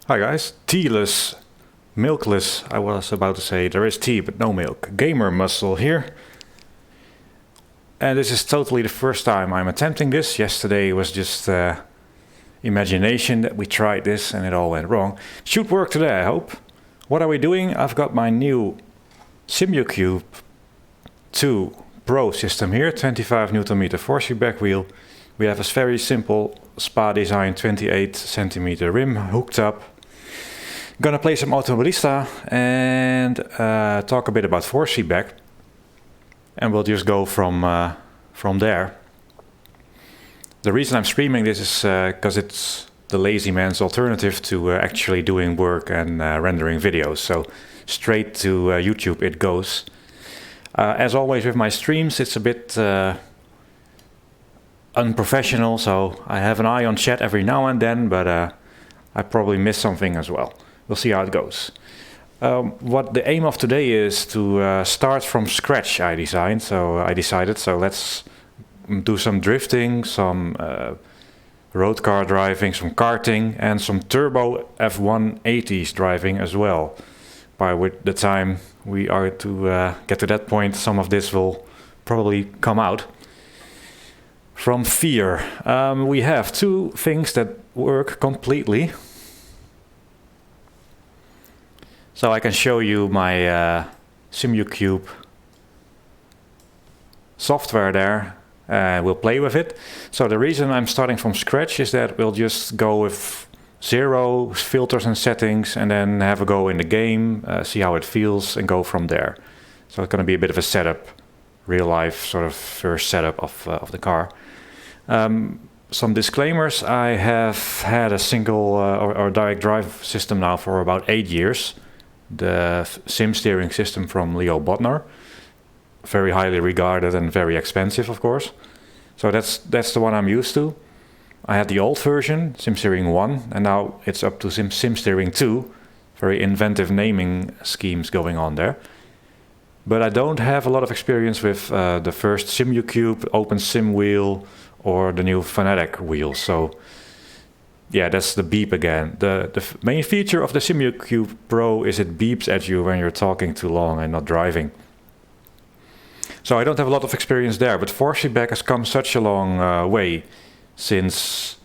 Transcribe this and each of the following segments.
Hi guys, tealess, milkless, I was about to say there is tea but no milk. Gamer muscle here. And this is totally the first time I'm attempting this. Yesterday was just imagination that we tried this and it all went wrong. Should work today, I hope. What are we doing? I've got my new SimuCube 2 Pro system here, 25 Nm force feedback wheel. We have a very simple spa design 28 cm rim hooked up. Gonna play some Automobilista and talk a bit about force feedback, and we'll just go from there. The reason I'm streaming this is because it's the lazy man's alternative to actually doing work and rendering videos. So straight to YouTube it goes. As always with my streams, it's a bit unprofessional, so I have an eye on chat every now and then, but I probably miss something as well. We'll see how it goes. What the aim of today is to start from scratch, I decided. So let's do some drifting, some road car driving, some karting, and some turbo F180s driving as well. By the time we are to get to that point, some of this will probably come out. From fear, we have two things that work completely. So I can show you my SimuCube software there. We'll play with it. So the reason I'm starting from scratch is that we'll just go with zero filters and settings and then have a go in the game, see how it feels and go from there. So it's going to be a bit of a setup, real life sort of first setup of the car. Some disclaimers: I have had a single or direct drive system now for about 8 years. The sim steering system from Leo Bodnar, very highly regarded and very expensive, of course. So that's the one I'm used to. I had the old version, Sim Steering 1, and now it's up to Sim Steering 2. Very inventive naming schemes going on there. But I don't have a lot of experience with the first SimuCube, Open Sim wheel, or the new Fanatic wheel. So yeah, that's the beep again. The main feature of the SimuCube Pro is it beeps at you when you're talking too long and not driving. So I don't have a lot of experience there, but force feedback has come such a long way since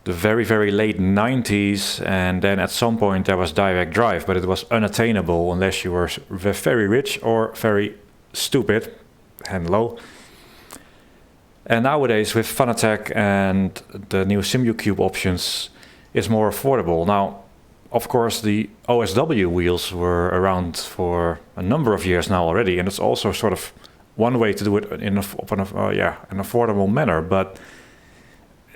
the very, very late 90s, and then at some point there was direct drive, but it was unattainable unless you were very rich or very stupid and low. And nowadays with Fanatec and the new SimuCube options, it's more affordable. Now, of course, the OSW wheels were around for a number of years now already, and it's also sort of one way to do it in an affordable manner, but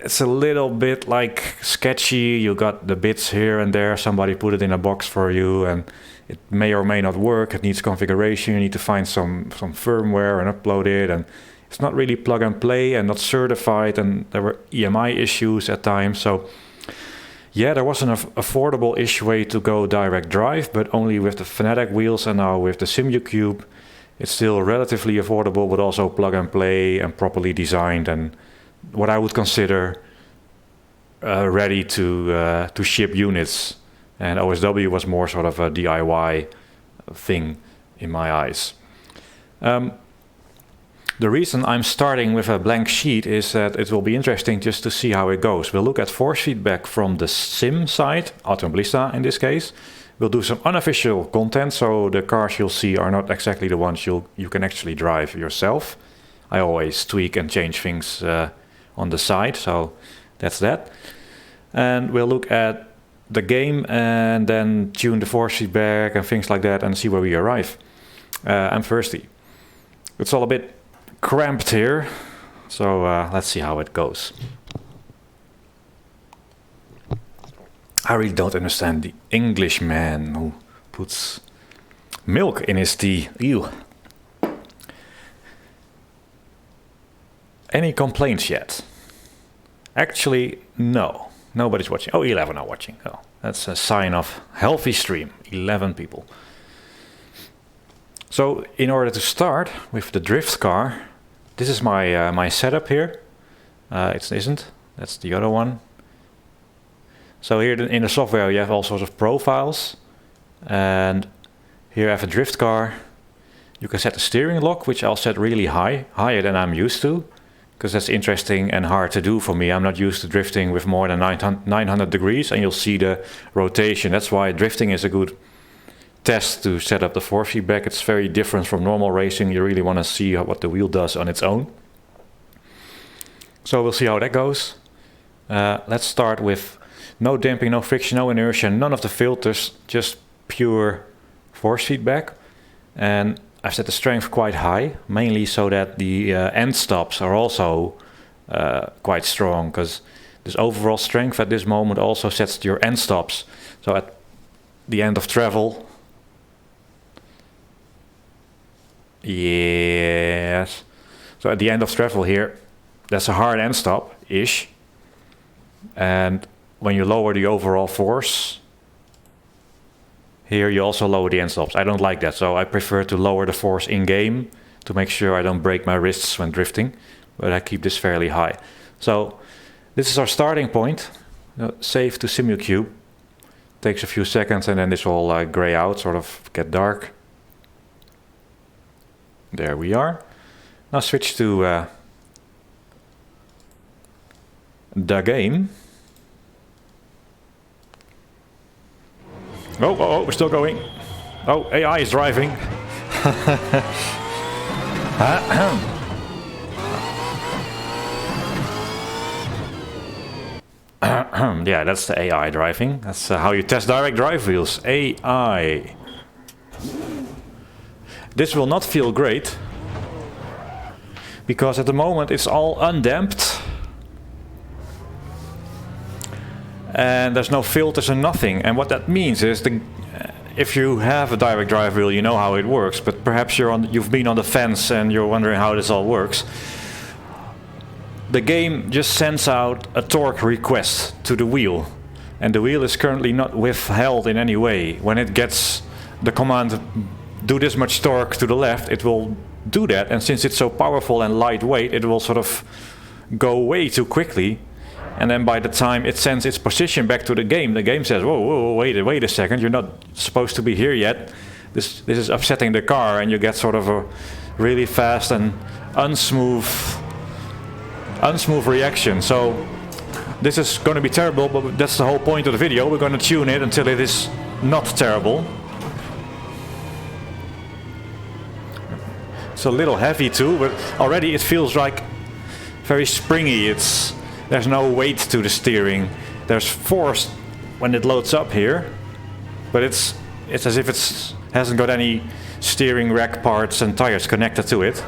it's a little bit like sketchy. You got the bits here and there, somebody put it in a box for you, and it may or may not work. It needs configuration, you need to find some firmware and upload it, and it's not really plug and play and not certified, and there were EMI issues at times. So yeah, there was an affordable-ish way to go direct drive, but only with the Fanatic wheels, and now with the SimuCube, it's still relatively affordable, but also plug and play and properly designed, and what I would consider ready to ship units. And OSW was more sort of a DIY thing in my eyes. The reason I'm starting with a blank sheet is that it will be interesting just to see how it goes. We'll look at force feedback from the sim side, Automobilista in this case. We'll do some unofficial content, so the cars you'll see are not exactly the ones you can actually drive yourself. I always tweak and change things on the side, so that's that. And we'll look at the game and then tune the force feedback and things like that and see where we arrive. I'm thirsty. It's all a bit cramped here, so let's see how it goes. I really don't understand the Englishman who puts milk in his tea. Ew. Any complaints yet? Actually, no. Nobody's watching. Oh, 11 are watching. Oh, that's a sign of healthy stream. 11 people. So, in order to start with the drift car, this is my setup here. It isn't. That's the other one. So here in the software you have all sorts of profiles, and here I have a drift car. You can set the steering lock, which I'll set really high, higher than I'm used to, because that's interesting and hard to do for me. I'm not used to drifting with more than 900 degrees, and you'll see the rotation. That's why drifting is a good test to set up the force feedback. It's very different from normal racing. You really want to see what the wheel does on its own. So we'll see how that goes. Let's start with no damping, no friction, no inertia, none of the filters, just pure force feedback. And I've set the strength quite high, mainly so that the end stops are also quite strong, because this overall strength at this moment also sets your end stops. So at the end of travel, yes. So at the end of travel here, that's a hard end stop-ish. And when you lower the overall force, here you also lower the end stops. I don't like that, so I prefer to lower the force in-game to make sure I don't break my wrists when drifting, but I keep this fairly high. So this is our starting point. Save to SimuCube. Takes a few seconds and then this will gray out, sort of get dark. There we are. Now switch to the game. Oh, we're still going. Oh, AI is driving. Yeah, that's the AI driving. That's how you test direct drive wheels. AI. This will not feel great, because at the moment it's all undamped. And there's no filters and nothing. And what that means is, if you have a direct drive wheel, you know how it works. But perhaps you've been on the fence and you're wondering how this all works. The game just sends out a torque request to the wheel, and the wheel is currently not withheld in any way. When it gets the command, do this much torque to the left, it will do that. And since it's so powerful and lightweight, it will sort of go way too quickly. And then by the time it sends its position back to the game says, whoa, wait a second, you're not supposed to be here yet. This is upsetting the car, and you get sort of a really fast and unsmooth reaction. So this is going to be terrible, but that's the whole point of the video. We're going to tune it until it is not terrible. It's a little heavy too, but already it feels like very springy. There's no weight to the steering. There's force when it loads up here, but it's as if it hasn't got any steering rack parts and tires connected to it.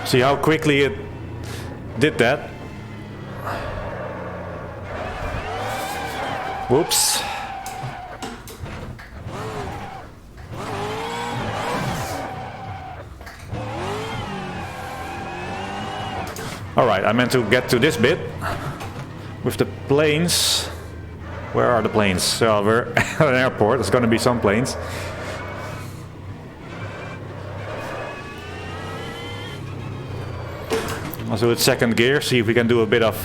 See how quickly it did that? Whoops. Alright, I meant to get to this bit with the planes. Where are the planes? So we're at an airport, there's going to be some planes. Also with second gear, see if we can do a bit of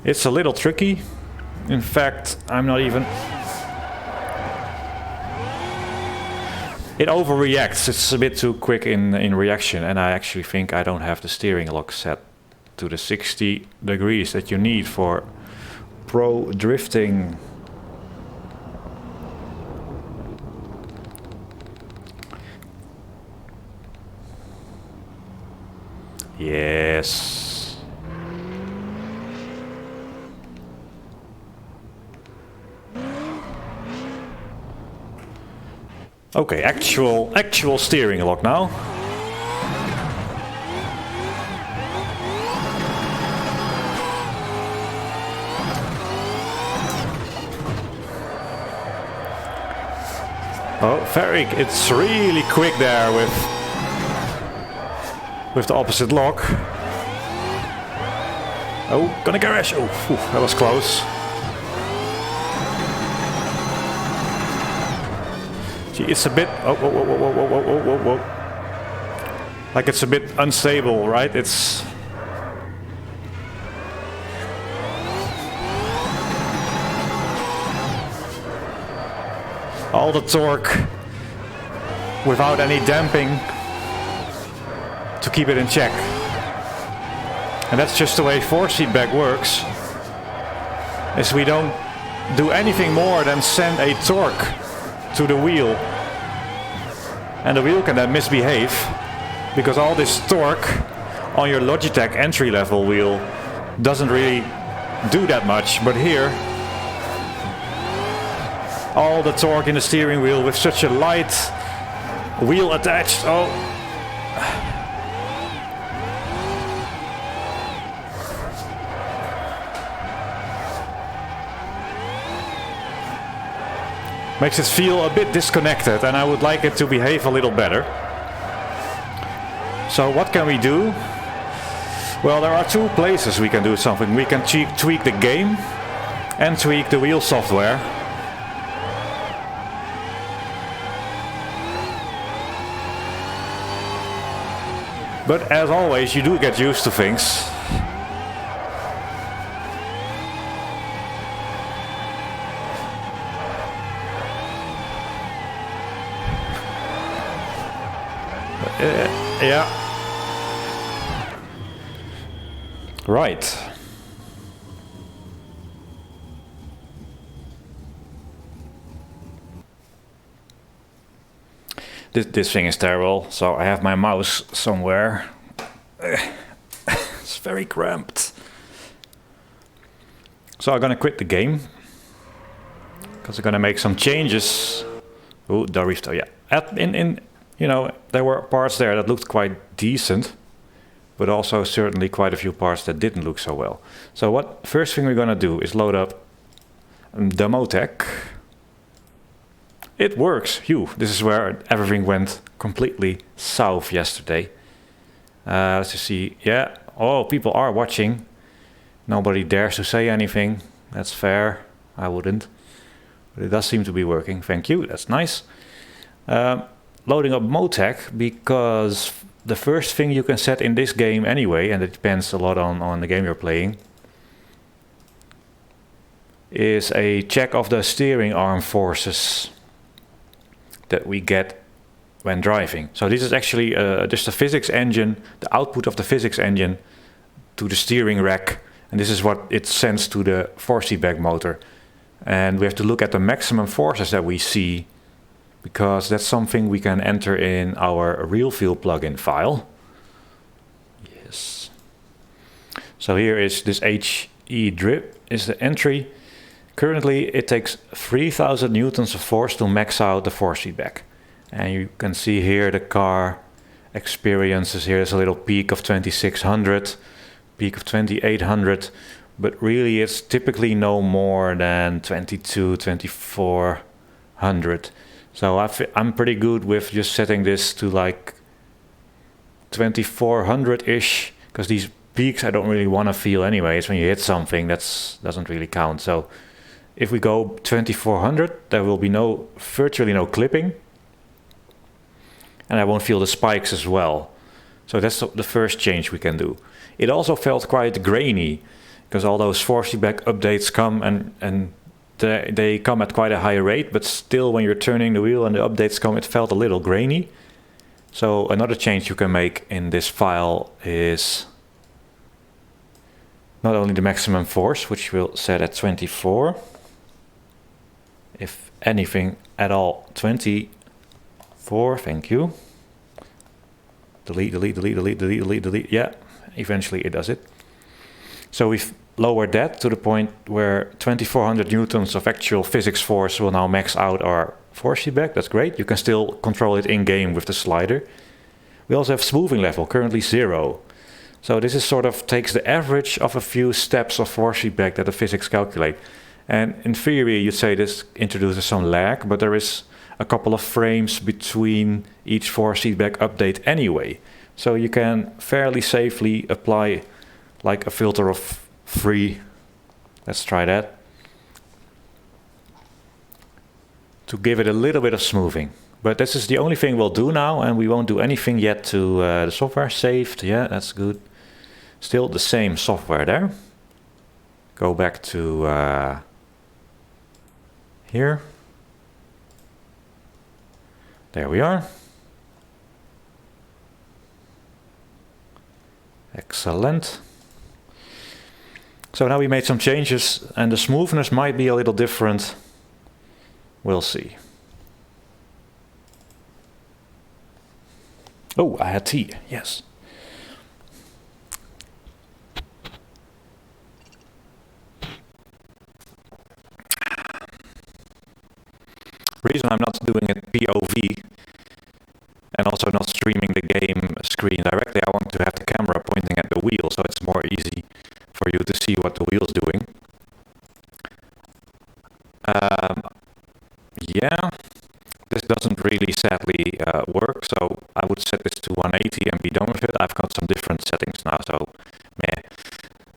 it's a little tricky. In fact, I'm not even... It overreacts. It's a bit too quick in reaction, and I actually think I don't have the steering lock set to the 60 degrees that you need for pro drifting. Yes. Okay, actual steering lock now. Oh, it's really quick there with with the opposite lock. Oh, gonna crash. Oh, phew, that was close. Gee, it's a bit... Oh, whoa, whoa, whoa, whoa, whoa, whoa, whoa, whoa. Like it's a bit unstable, right? It's... all the torque without any damping to keep it in check. And that's just the way force feedback works. Is we don't do anything more than send a torque to the wheel. And the wheel can then misbehave because all this torque on your Logitech entry level wheel doesn't really do that much. But here, all the torque in the steering wheel with such a light wheel attached. Oh. Makes it feel a bit disconnected, and I would like it to behave a little better. So what can we do? Well, there are two places we can do something. We can tweak the game and tweak the wheel software. But as always, you do get used to things. Yeah. Right. This thing is terrible, so I have my mouse somewhere. It's very cramped. So I'm gonna quit the game because I'm gonna make some changes. Oh, the restart, yeah. You know, there were parts there that looked quite decent, but also certainly quite a few parts that didn't look so well. So what first thing we're gonna do is load up Demotech. It works. Phew, this is where everything went completely south yesterday. Let's just see. Yeah. Oh, people are watching. Nobody dares to say anything. That's fair. I wouldn't. But it does seem to be working. Thank you. That's nice. Loading up Motec, because the first thing you can set in this game anyway, and it depends a lot on the game you're playing, is a check of the steering arm forces that we get when driving. So this is actually just a physics engine, the output of the physics engine to the steering rack, and this is what it sends to the force feedback motor. And we have to look at the maximum forces that we see, because that's something we can enter in our RealFeel plugin file. Yes. So here is this HE drip is the entry. Currently it takes 3000 newtons of force to max out the force feedback. And you can see here the car experiences. Here's a little peak of 2600, peak of 2800, but really it's typically no more than 2400. So I'm pretty good with just setting this to like 2400-ish, because these peaks I don't really want to feel anyways. When you hit something, that doesn't really count. So if we go 2400, there will be virtually no clipping, and I won't feel the spikes as well. So that's the first change we can do. It also felt quite grainy, because all those force feedback updates come and they come at quite a high rate, but still when you're turning the wheel and the updates come, it felt a little grainy. So another change you can make in this file is not only the maximum force, which we'll set at 24, if anything at all, 24, thank you. Delete, delete, delete, delete, delete, delete, delete, yeah, eventually it does it. So we've lowered that to the point where 2400 newtons of actual physics force will now max out our force feedback. That's great. You can still control it in-game with the slider. We also have smoothing level, currently 0. So this is sort of takes the average of a few steps of force feedback that the physics calculate. And in theory, you'd say this introduces some lag, but there is a couple of frames between each force feedback update anyway. So you can fairly safely apply like a filter of 3. Let's try that. To give it a little bit of smoothing. But this is the only thing we'll do now, and we won't do anything yet to the software. Saved, yeah, that's good. Still the same software there. Go back to here. There we are. Excellent. So now we made some changes, and the smoothness might be a little different. We'll see. Oh, I had tea, yes. Reason I'm not doing it POV and also not streaming the game screen directly, I want to have the camera pointing at the wheel, so it's more easy for you to see what the wheel's doing. Yeah, this doesn't really sadly work, so I would set this to 180 and be done with it. I've got some different settings now, so meh.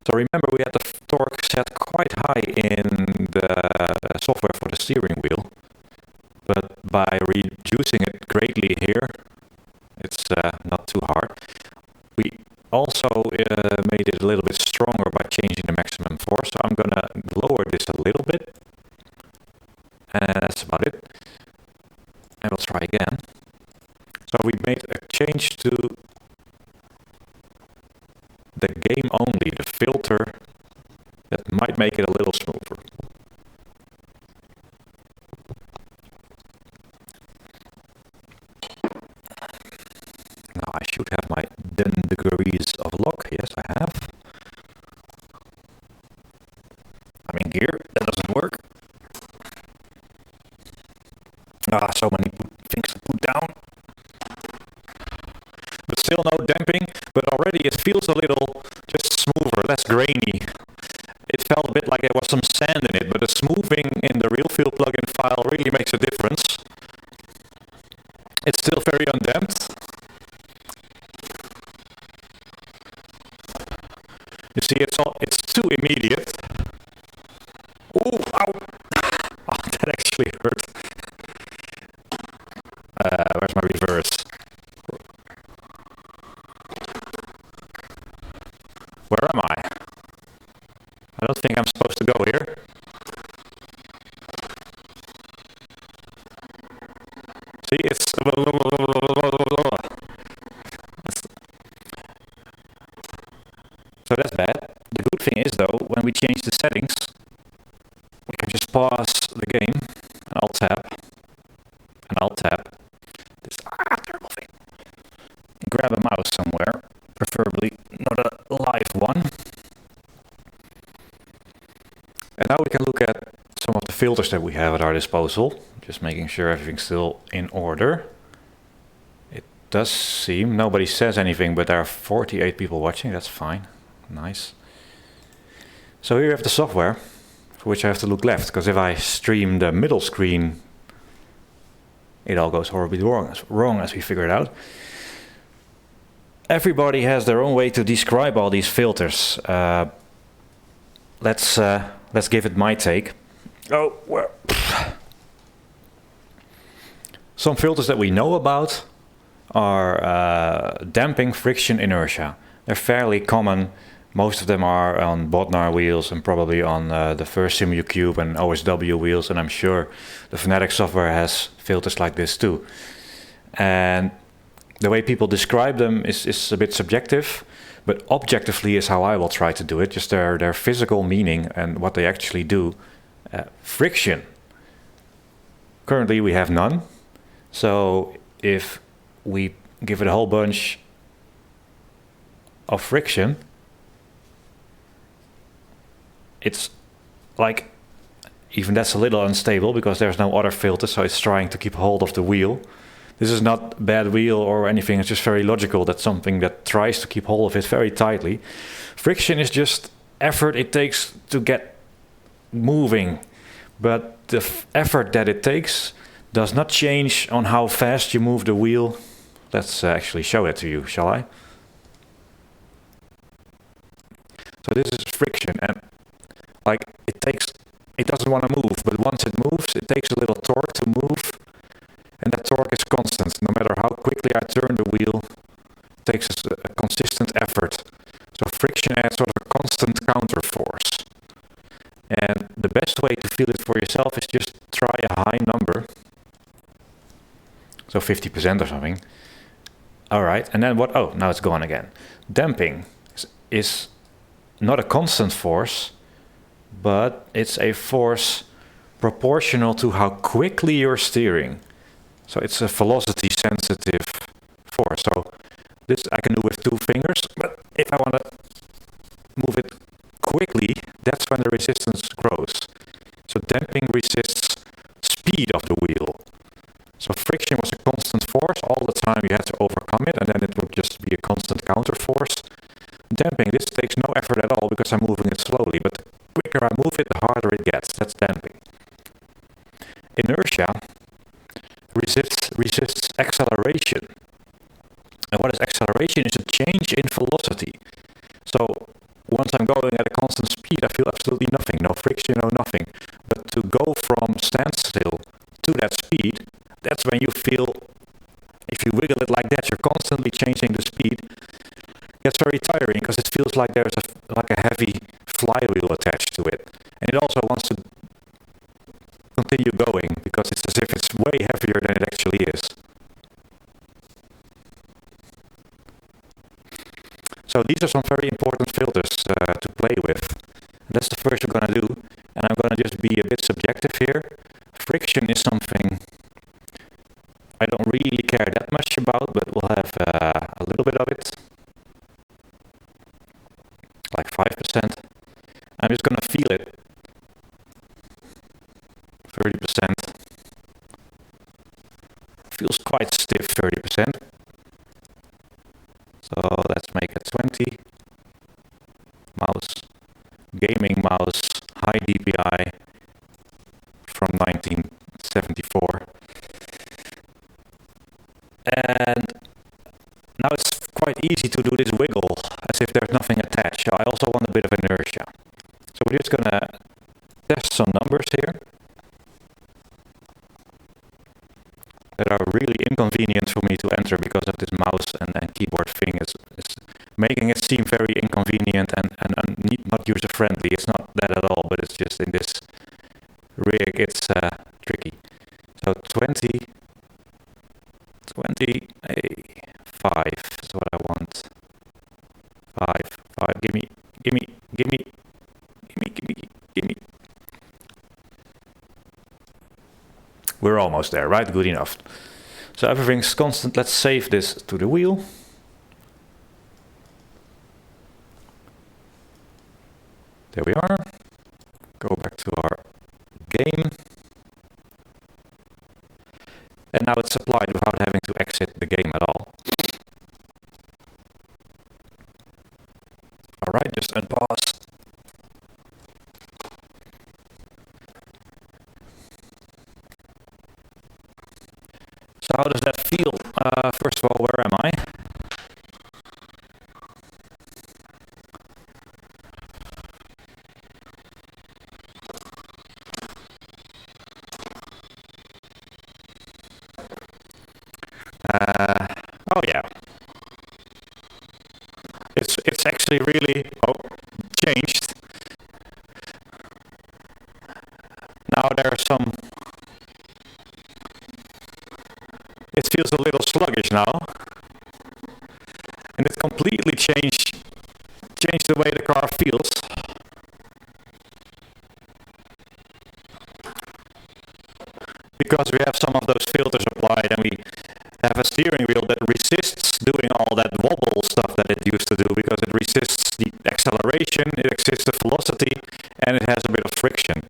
So remember, we had the torque set quite high in the software for the steering wheel, but by reducing it greatly here, it's not too hard. We also made it a little bit stronger by changing the maximum force, so I'm gonna lower this a little bit, and that's about it. And we'll try again. So we made a change to the game only, the filter, that might make it a little smoother. Now I should have my 10 degrees of lock. Yes, I have. I'm in gear. That doesn't work. So many things to put down. But still no damping, but already it feels a little just smoother, less grainy. It felt a bit like there was some sand in it, but the smoothing in the RealFeel plugin file really makes a difference. It's still very undamped. You see, it's too immediate. Ooh, ow! Oh, that actually hurt. Where's my reverse? Where am I? I don't think I'm supposed to go here. See, it's... So that's bad. The good thing is, though, when we change the settings, we can just pause the game, and I'll tap, and I'll tap. This terrible thing. Grab a mouse somewhere, preferably not a live one. And now we can look at some of the filters that we have at our disposal, just making sure everything's still in order. It does seem, nobody says anything, but there are 48 people watching, that's fine. Nice. So here you have the software, for which I have to look left, because if I stream the middle screen, it all goes horribly wrong as we figured out. Everybody has their own way to describe all these filters. Let's give it my take. Oh, well. Some filters that we know about are damping, friction, inertia. They're fairly common. Most of them are on Bodnar wheels and probably on the first SimuCube and OSW wheels, and I'm sure the Fnatic software has filters like this too. And the way people describe them is a bit subjective, but objectively is how I will try to do it, just their physical meaning and what they actually do. Friction. Currently we have none, so if we give it a whole bunch of friction, it's like, even that's a little unstable because there's no other filter, so it's trying to keep hold of the wheel. This is not bad wheel or anything, it's just very logical that something that tries to keep hold of it very tightly. Friction is just effort it takes to get moving, but the effort that it takes does not change on how fast you move the wheel Let's actually show it to you, shall I? So this is friction, and like it doesn't want to move, but once it moves, it takes a little torque to move, and that torque is constant. No matter how quickly I turn the wheel, it takes a consistent effort. So friction adds sort of a constant counter force. And the best way to feel it for yourself is just try a high number. So 50% or something. All right, and then what? Oh, now it's gone again. Damping is not a constant force, but it's a force proportional to how quickly you're steering. So it's a velocity sensitive force. So this I can do with 2 fingers, but if I want to move it quickly, that's when the resistance grows. So damping resists speed of the wheel. So friction was a constant force. All the time you had to overcome it, and then it would just be a constant counter force. Damping, this takes no effort at all because I'm moving it slowly, but the quicker I move it, the harder it gets. That's damping. Inertia resists acceleration. And what is acceleration? Is a change in velocity. So once I'm going at a constant speed, I feel absolutely nothing. No friction, no nothing. But to go from standstill to that speed, that's when you feel, if you wiggle it like that, you're constantly changing the speed. It's very tiring because it feels like there's a heavy flywheel attached to it. And it also wants to continue going because it's as if it's way heavier than it actually is. So these are some very important filters to play with. And that's the first we're going to do. And I'm going to just be a bit subjective here. Friction is something I don't really care that much about, but we'll have a little bit of it. Like 5%. I'm just going to feel it. 30%. Feels quite stiff, 30%. So let's make it 20. Mouse. Gaming mouse. High DPI. From 1974. And now it's quite easy to do this wiggle as if there's nothing attached. So I also want a bit of inertia. So we're just gonna test some numbers here that are really inconvenient for me to enter because of this mouse and keyboard thing. It's making it seem very inconvenient and not user-friendly. It's not that at all, but it's just in this rig, it's tricky. So 20, 5 is what I want. 5, gimme. We're almost there, right? Good enough. So everything's constant. Let's save this to the wheel. There we are. Go back to our game. And now it's applied without having to exit the game at all. Alright, just unpause. So how does that feel? First of all, where am I? Oh yeah. It's actually really changed. Now there's some. It feels a little sluggish now, and it completely changed the way the car feels. Because we have some of those filters applied, and we have a steering wheel that resists doing all that wobble stuff that it used to do, because it resists the acceleration, it resists the velocity, and it has a bit of friction.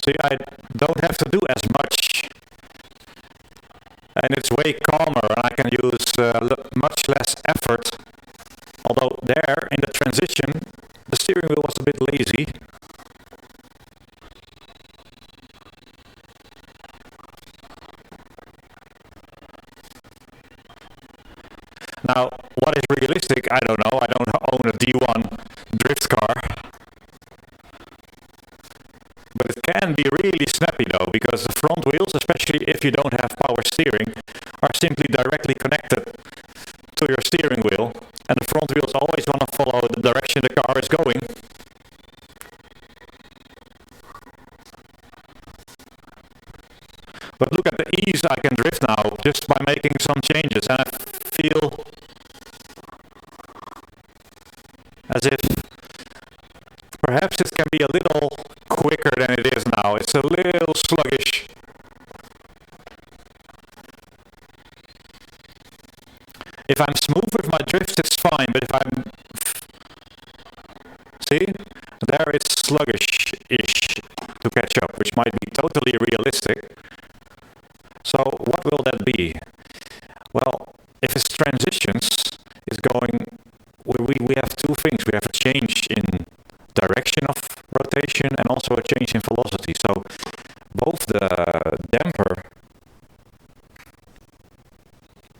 See, I don't have to do as much, and it's way calmer, and I can use much less effort. Although there, in the transition, the steering wheel was a bit lazy. Now, what is realistic, I don't know. I don't own a D1 drift car. But it can be really snappy though, because the front wheels, especially if you don't have power steering, are simply directly connected to your steering wheel. And the front wheels always want to follow the direction the car is going. But look at the ease I can drift now, just by making some changes. And I feel as if perhaps it can be a little quicker than it is now. It's a little sluggish. If I'm smooth with my drifts, it's fine, but if I'm... See? There it's sluggish-ish to catch up, which might be totally realistic. So what will that be? Well, if it's transitions, it's going... We have two things. We have a change in direction of rotation and also a change in velocity. So both the damper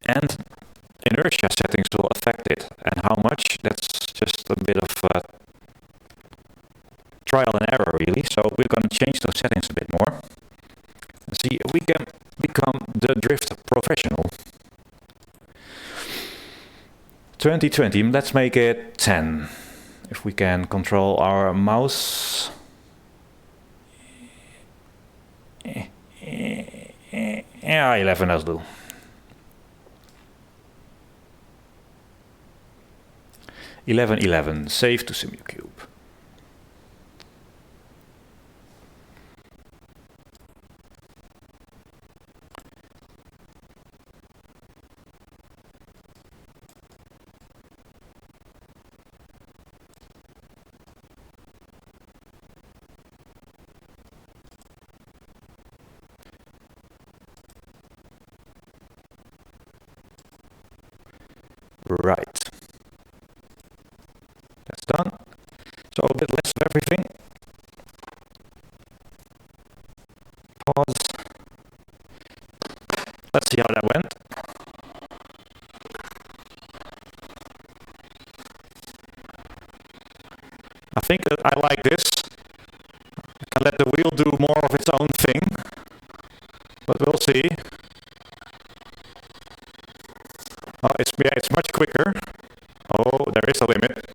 and inertia settings will affect it. And how much? That's just a bit of trial and error, really. So we're going to change those settings a bit more and see if we can become the drift professional. 2020, let's make it 10. If we can control our mouse. Yeah, 11 as do. 11, save to SimuCube. Right. That's done. So a bit less of everything. Pause. Let's see how that went. I think that I like this. I can let the wheel do more of its own thing. But we'll see. Oh, it's much quicker. Oh, there is a limit.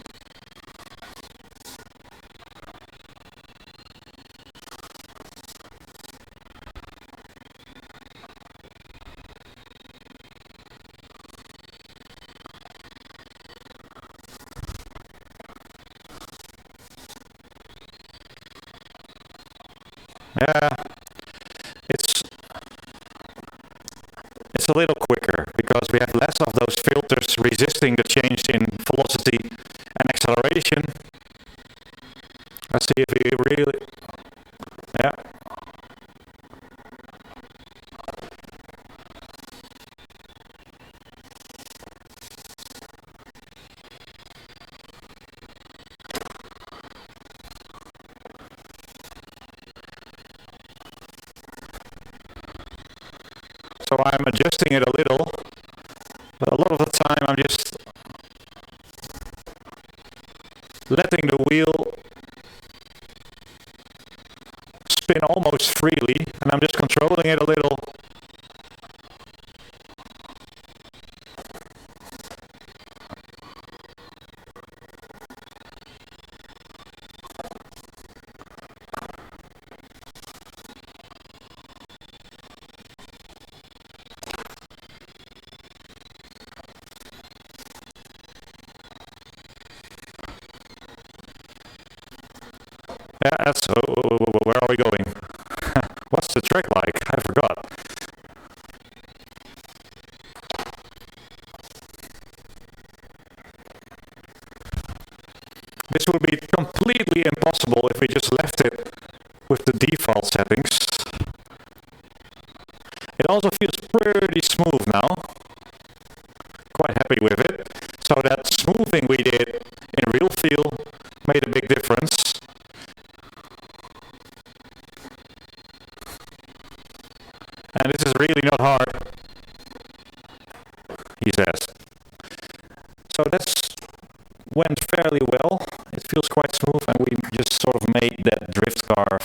Yeah, it's a little quicker because we have less of those filters resisting the change in velocity and acceleration. Let's see if we really... Yeah. So I'm adjusting it a little, but a lot of the time I'm just letting the wheel spin almost freely, and I'm just controlling it a little. Yeah, that's... where are we going? What's the track like? I forgot. This would be completely impossible if we just left it with the default default settings. It also feels pretty smooth now. Quite happy with it. So that smoothing we did in real feel made a big difference. And this is really not hard, he says. So that's went fairly well. It feels quite smooth, and we just sort of made that drift car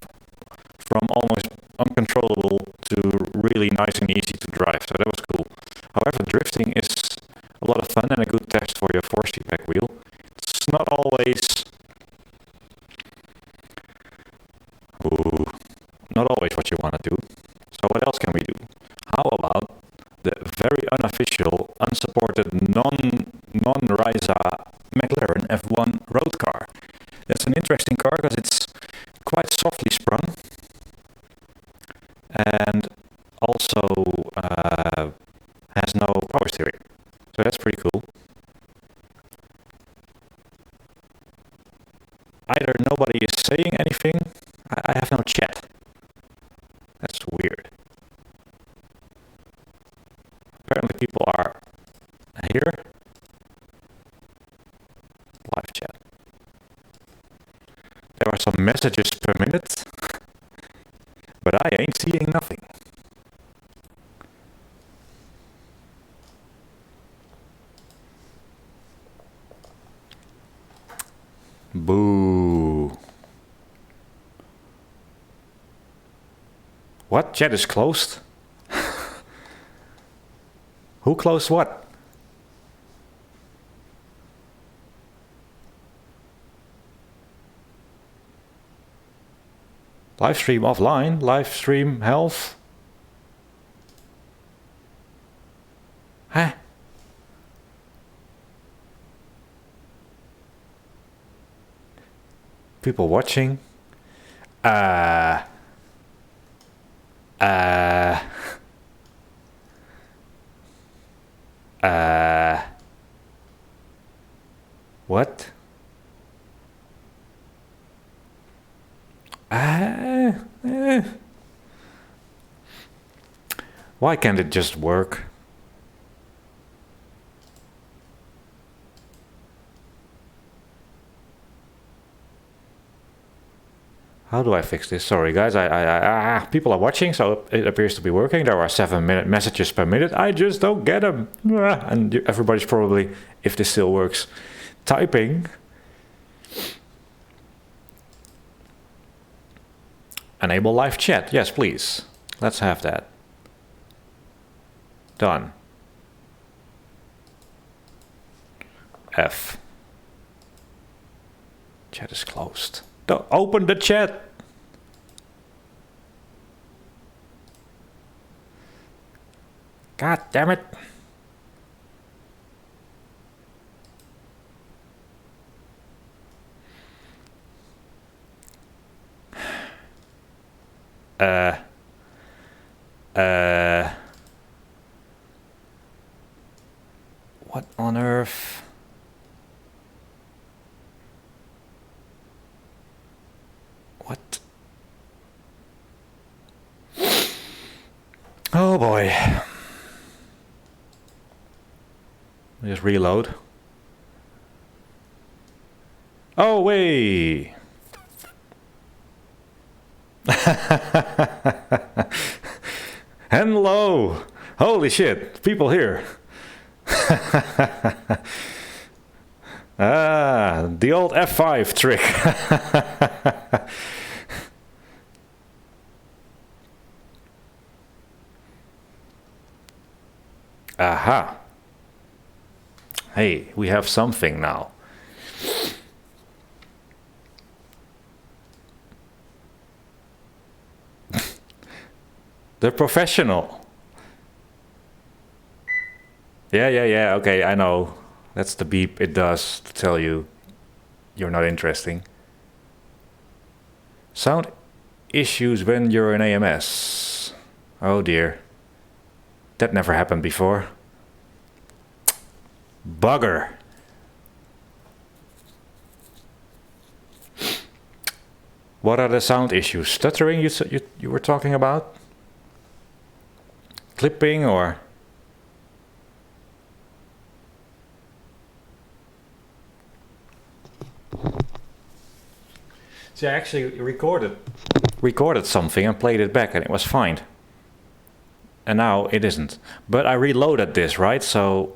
from almost uncontrollable to really nice and easy to drive. So that was cool. However, drifting is a lot of fun and a good test for your force feedback wheel. It's not always what you want to do. So what else can we do? How about the very unofficial, unsupported, non-RISA McLaren F1 road car? That's an interesting car because it's quite softly sprung and also has no power steering. So that's pretty cool. Either nobody is saying anything. I have no chat. That's weird. Apparently people are here. Live chat. There are some messages per minute, but I ain't seeing nothing. Boo. What? Chat is closed? Who closed what? Live stream offline, live stream health. Huh? People watching. What? Why can't it just work? How do I fix this? Sorry guys, people are watching, so it appears to be working. There are 7-minute messages per minute. I just don't get them. And everybody's probably, if this still works, typing. Enable live chat. Yes, please. Let's have that. Done. F. Chat is closed. Don't open the chat. God damn it. What on earth? What? Oh boy. Just reload. Oh, wait. Hello. Holy shit. People here. The old F5 trick. Aha. Hey, we have something now. The professional. Yeah, okay, I know. That's the beep it does to tell you you're not interesting. Sound issues when you're in AMS. Oh dear. That never happened before. Bugger. What are the sound issues? Stuttering you were talking about? Clipping or? See, I actually recorded something and played it back and it was fine. And now it isn't. But I reloaded this, right? So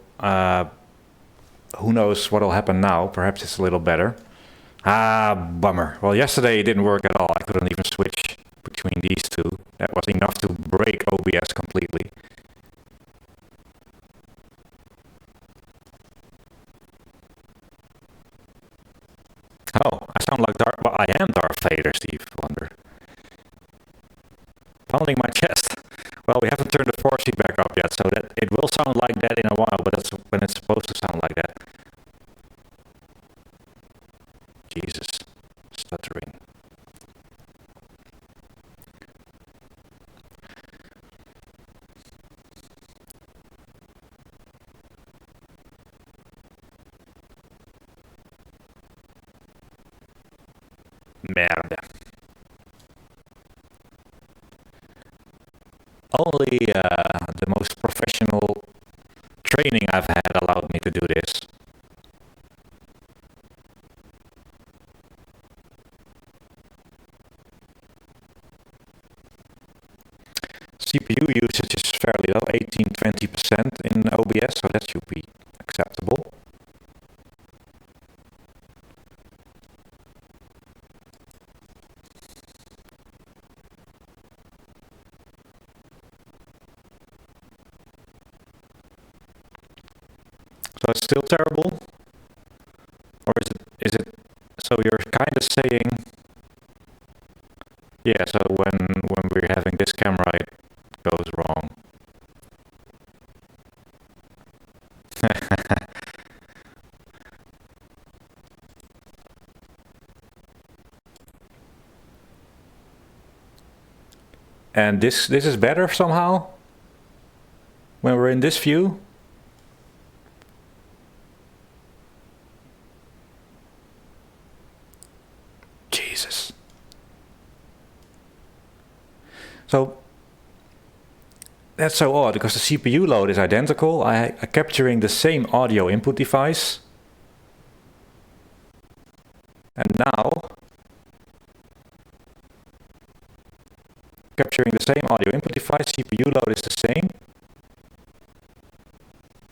who knows what will happen now? Perhaps it's a little better. Ah, bummer. Well, yesterday it didn't work at all. I couldn't even switch between these two. That was enough to break OBS completely. Oh, I sound like Darth... Well, I am Darth Vader, Steve Wonder. Pounding my chest. Well, we haven't turned the force feedback up yet, so that it will sound like that in a while, but that's when it's supposed to sound like that. Jesus. Stuttering. Merde. Only the most professional training I've had allowed me to do this. CPU usage is fairly low, 18-20% in OBS, so that should be acceptable. So it's still terrible? Or is it so you're kind of saying, yeah, so when we're having this camera it goes wrong. And this is better somehow? When we're in this view? Jesus. So that's so odd because the CPU load is identical. I'm capturing the same audio input device. And now capturing the same audio input device, CPU load is the same.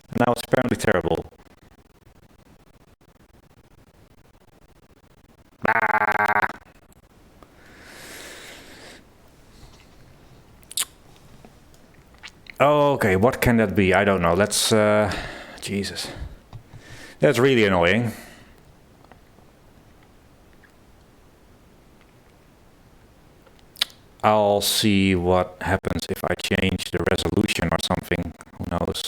And now it's apparently terrible. Ah. Okay, what can that be? I don't know. Let's... Jesus. That's really annoying. I'll see what happens if I change the resolution or something. Who knows?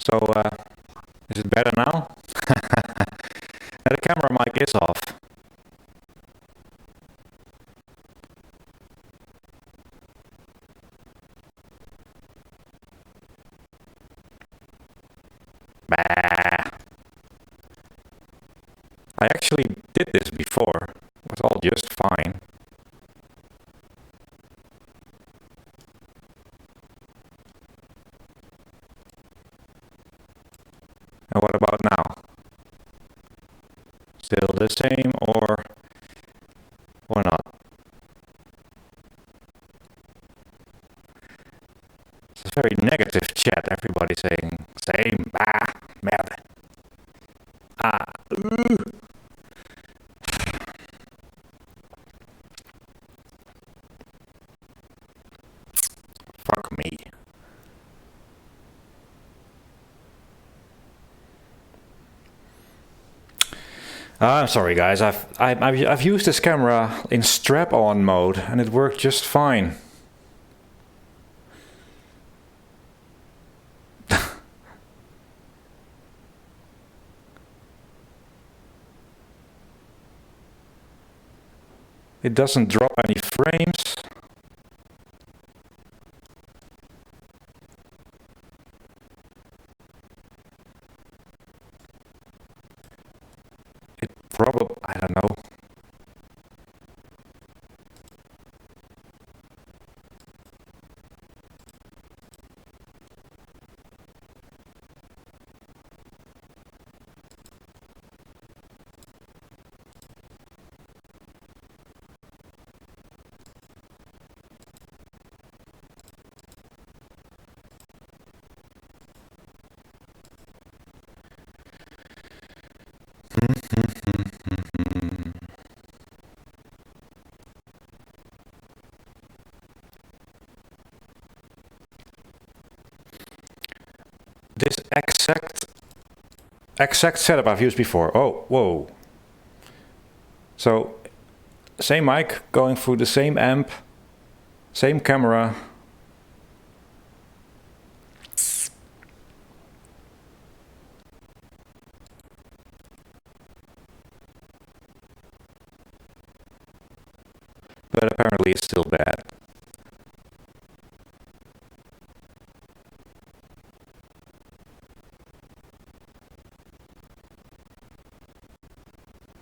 So, is it better now? And the camera mic is off. Bah. I actually did this before. It was all just fine. And what about now? Still the same or not? It's a very negative chat. Everybody saying same, bah, merde. Ah, fuck me. I'm sorry, guys. I've used this camera in strap-on mode and it worked just fine. It doesn't drop any frames. It probably, I don't know. This exact setup I've used before. Oh, whoa. So, same mic going through the same amp, same camera. But apparently it's still bad.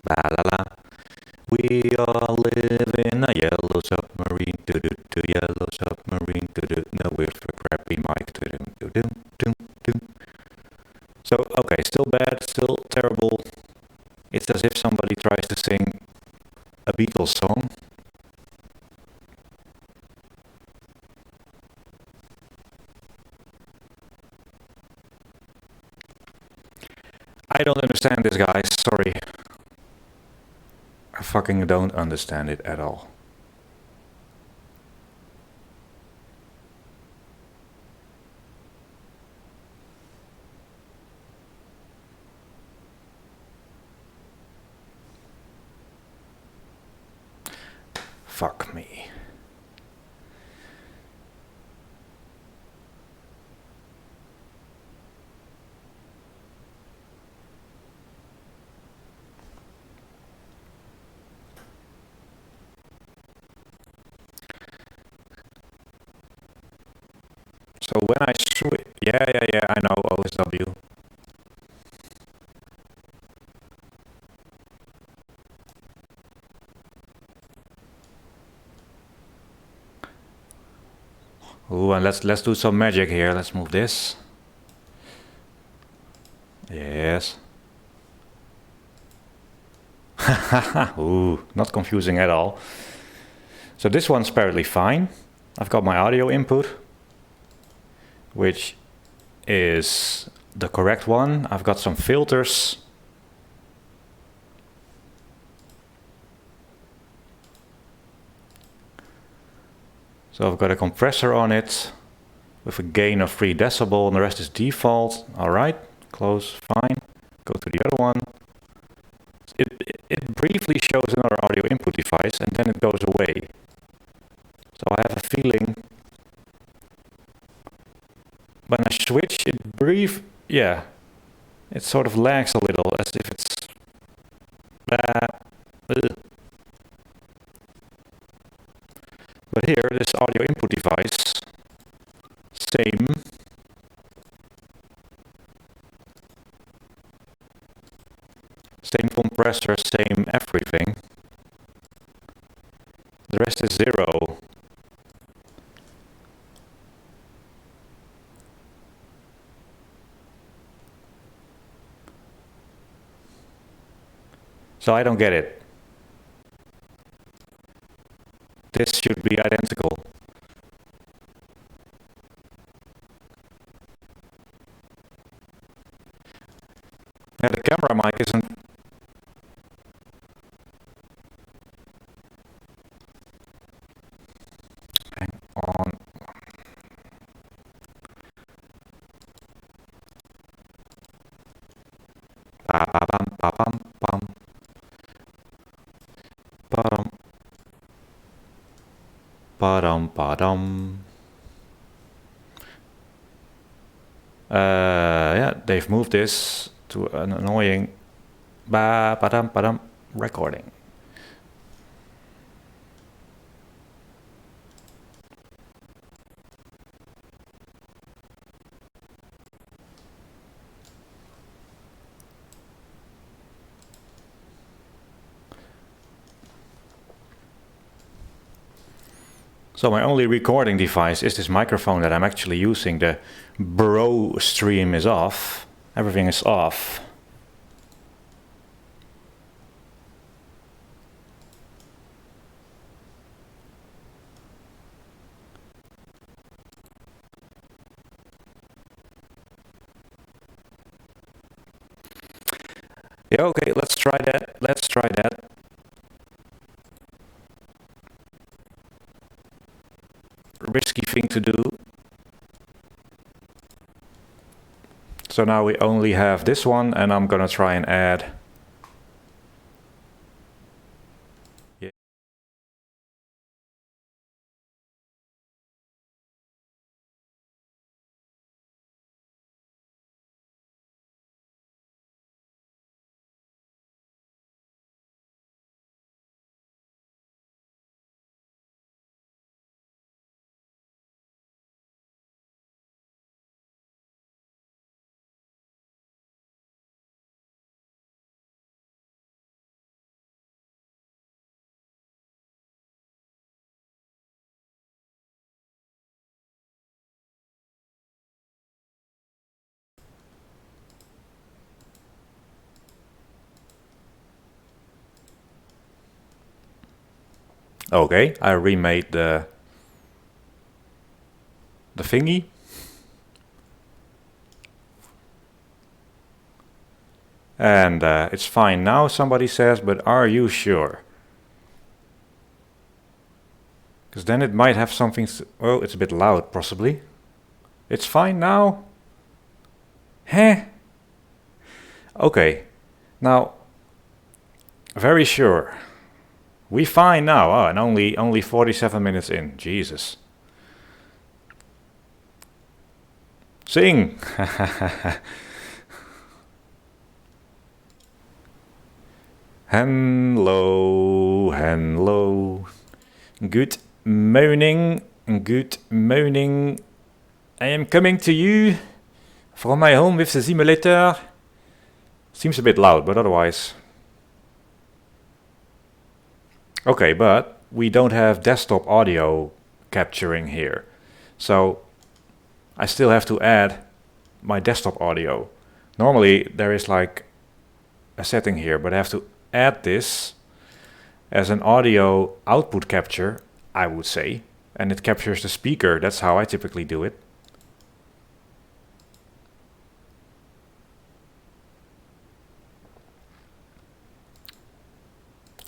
La la la. We all live in a yellow submarine. Do do do yellow submarine. Do do. No, with a crappy mic. Do do do do do. So okay, still bad, still terrible. It's as if somebody tries to sing a Beatles song. I don't understand this, guys. Sorry. I fucking don't understand it at all. Fuck me. So when I switch, yeah, I know, OSW. Ooh, and let's do some magic here. Let's move this. Yes. Ooh, not confusing at all. So this one's apparently fine. I've got my audio input, which is the correct one. I've got some filters. So I've got a compressor on it with a gain of 3 decibel and the rest is default. All right, close, fine. Go to the other one. It briefly shows another audio input device and then it goes away. So I have a feeling when I switch it it sort of lags a little as if it's but here this audio input device, same compressor, same everything. The rest is 0. So I don't get it. This should be identical. Yeah, the camera mic isn't. Hang on. Ba ba bam ba bam bam. Ba-dum. Ba-dum ba-dum. Yeah, they've moved this to an annoying ba-ba-dum ba-dum recording. So my only recording device is this microphone that I'm actually using. The bro stream is off. Everything is off. Yeah, okay, let's try that. Let's try that. Risky thing to do. So now we only have this one, and I'm gonna try and add. Yeah. Okay, I remade the thingy. And it's fine now, somebody says, but are you sure? Because then it might have something... Oh, it's a bit loud, possibly. It's fine now? Heh? Okay. Now, very sure. We fine now. Oh, and only 47 minutes in. Jesus. Sing! Hello, hello. Good morning, good morning. I am coming to you from my home with the simulator. Seems a bit loud, but otherwise. Okay, but we don't have desktop audio capturing here. So I still have to add my desktop audio. Normally there is like a setting here, but I have to add this as an audio output capture, I would say, and it captures the speaker. That's how I typically do it.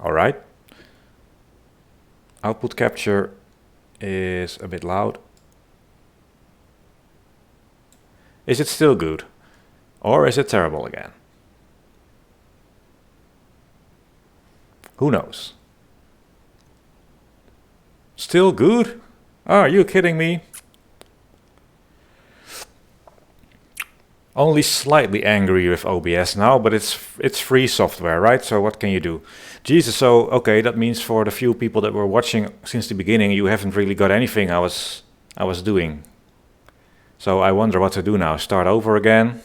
All right. Output capture is a bit loud. Is it still good? Or is it terrible again? Who knows? Still good? Are you kidding me? Only slightly angry with OBS now, but it's free software, right? So what can you do? Jesus, so okay, that means for the few people that were watching since the beginning, you haven't really got anything I was doing. So I wonder what to do now. Start over again?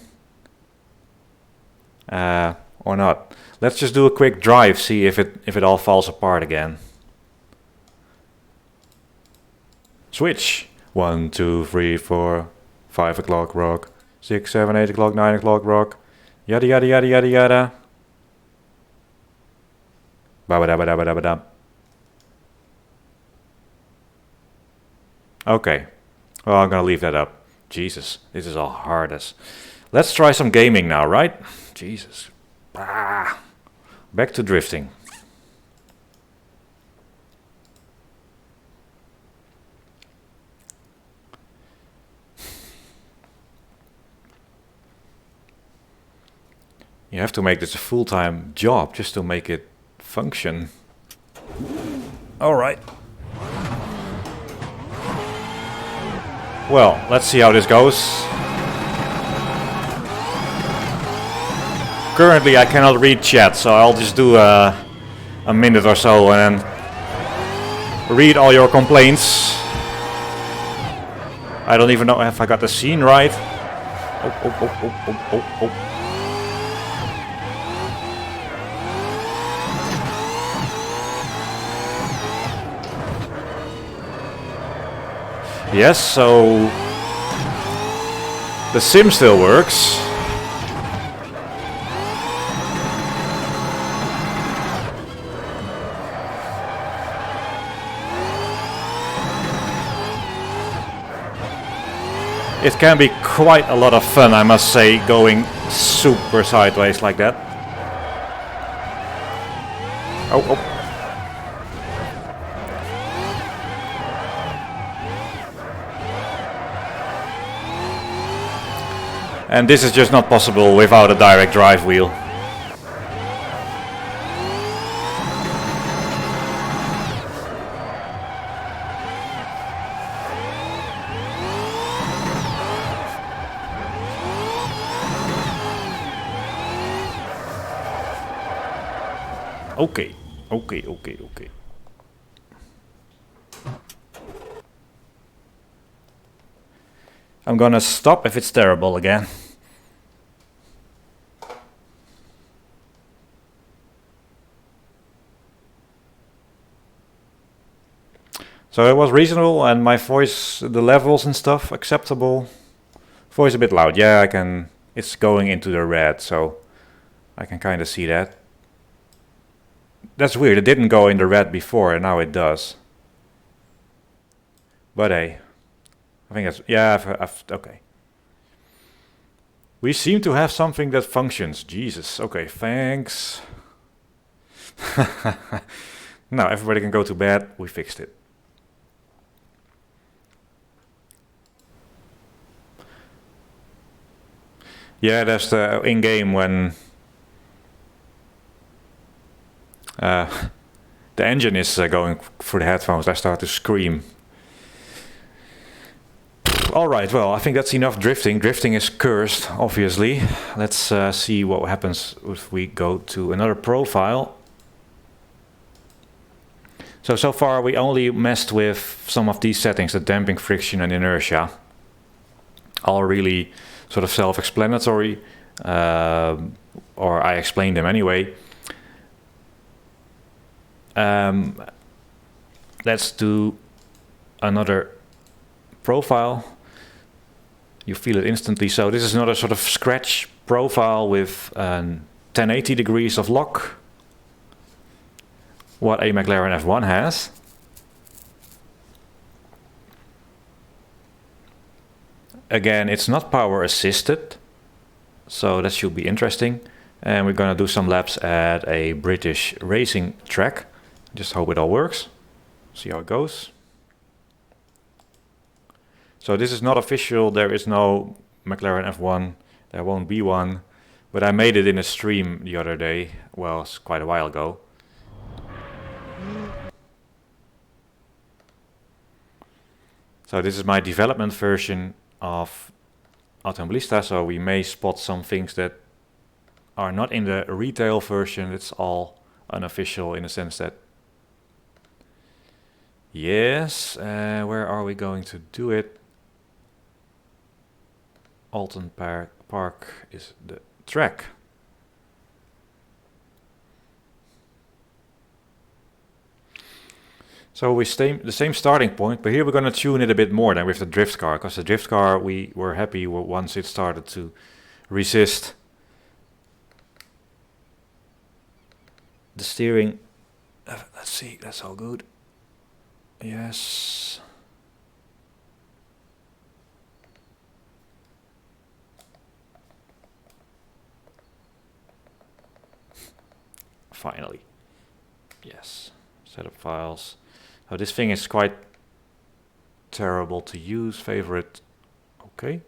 Or not? Let's just do a quick drive, see if it all falls apart again. Switch. 1, 2, 3, 4, 5 o'clock rock. 6, 7, 8 o'clock, 9 o'clock rock. Yada yada yada yada yada. Ba-ba-da-ba-da-ba-da-ba-da. Okay. Well, I'm gonna leave that up. Jesus, this is all hard as. Let's try some gaming now, right? Jesus. Ah. Back to drifting. You have to make this a full-time job just to make it function. All right. Well, let's see how this goes. Currently I cannot read chat, so I'll just do a minute or so and then read all your complaints. I don't even know if I got the scene right. Oh. Yes, so the sim still works. It can be quite a lot of fun, I must say, going super sideways like that. Oh, oh. And this is just not possible without a direct drive wheel. Okay. I'm gonna stop if it's terrible again. So it was reasonable, and my voice, the levels and stuff, acceptable. Voice a bit loud, yeah, I can, it's going into the red, so I can kind of see that. That's weird, it didn't go in the red before, and now it does. But hey, I think that's, yeah, okay. We seem to have something that functions, Jesus, okay, thanks. Now everybody can go to bed, we fixed it. Yeah, that's the in-game when the engine is going through the headphones, I start to scream. Alright, well, I think that's enough drifting. Drifting is cursed, obviously. Let's see what happens if we go to another profile. So far we only messed with some of these settings, the damping, friction and inertia. All really sort of self-explanatory, or I explained them anyway. Let's do another profile. You feel it instantly. So this is another sort of scratch profile with 1080 degrees of lock. What a McLaren F1 has. Again, it's not power assisted, so that should be interesting. And we're gonna do some laps at a British racing track. Just hope it all works. See how it goes. So this is not official, there is no McLaren F1, there won't be one. But I made it in a stream the other day, well, it's quite a while ago. So this is my development version of Automobilista, so we may spot some things that are not in the retail version. It's all unofficial in the sense that, yes, where are we going to do it? Alton Park is the track. So we stay the same starting point, but here we're going to tune it a bit more than with the drift car, because the drift car we were happy once it started to resist. The steering, let's see, that's all good. Yes. Finally. Yes. Setup files. Oh, this thing is quite terrible to use. Favorite. Okay.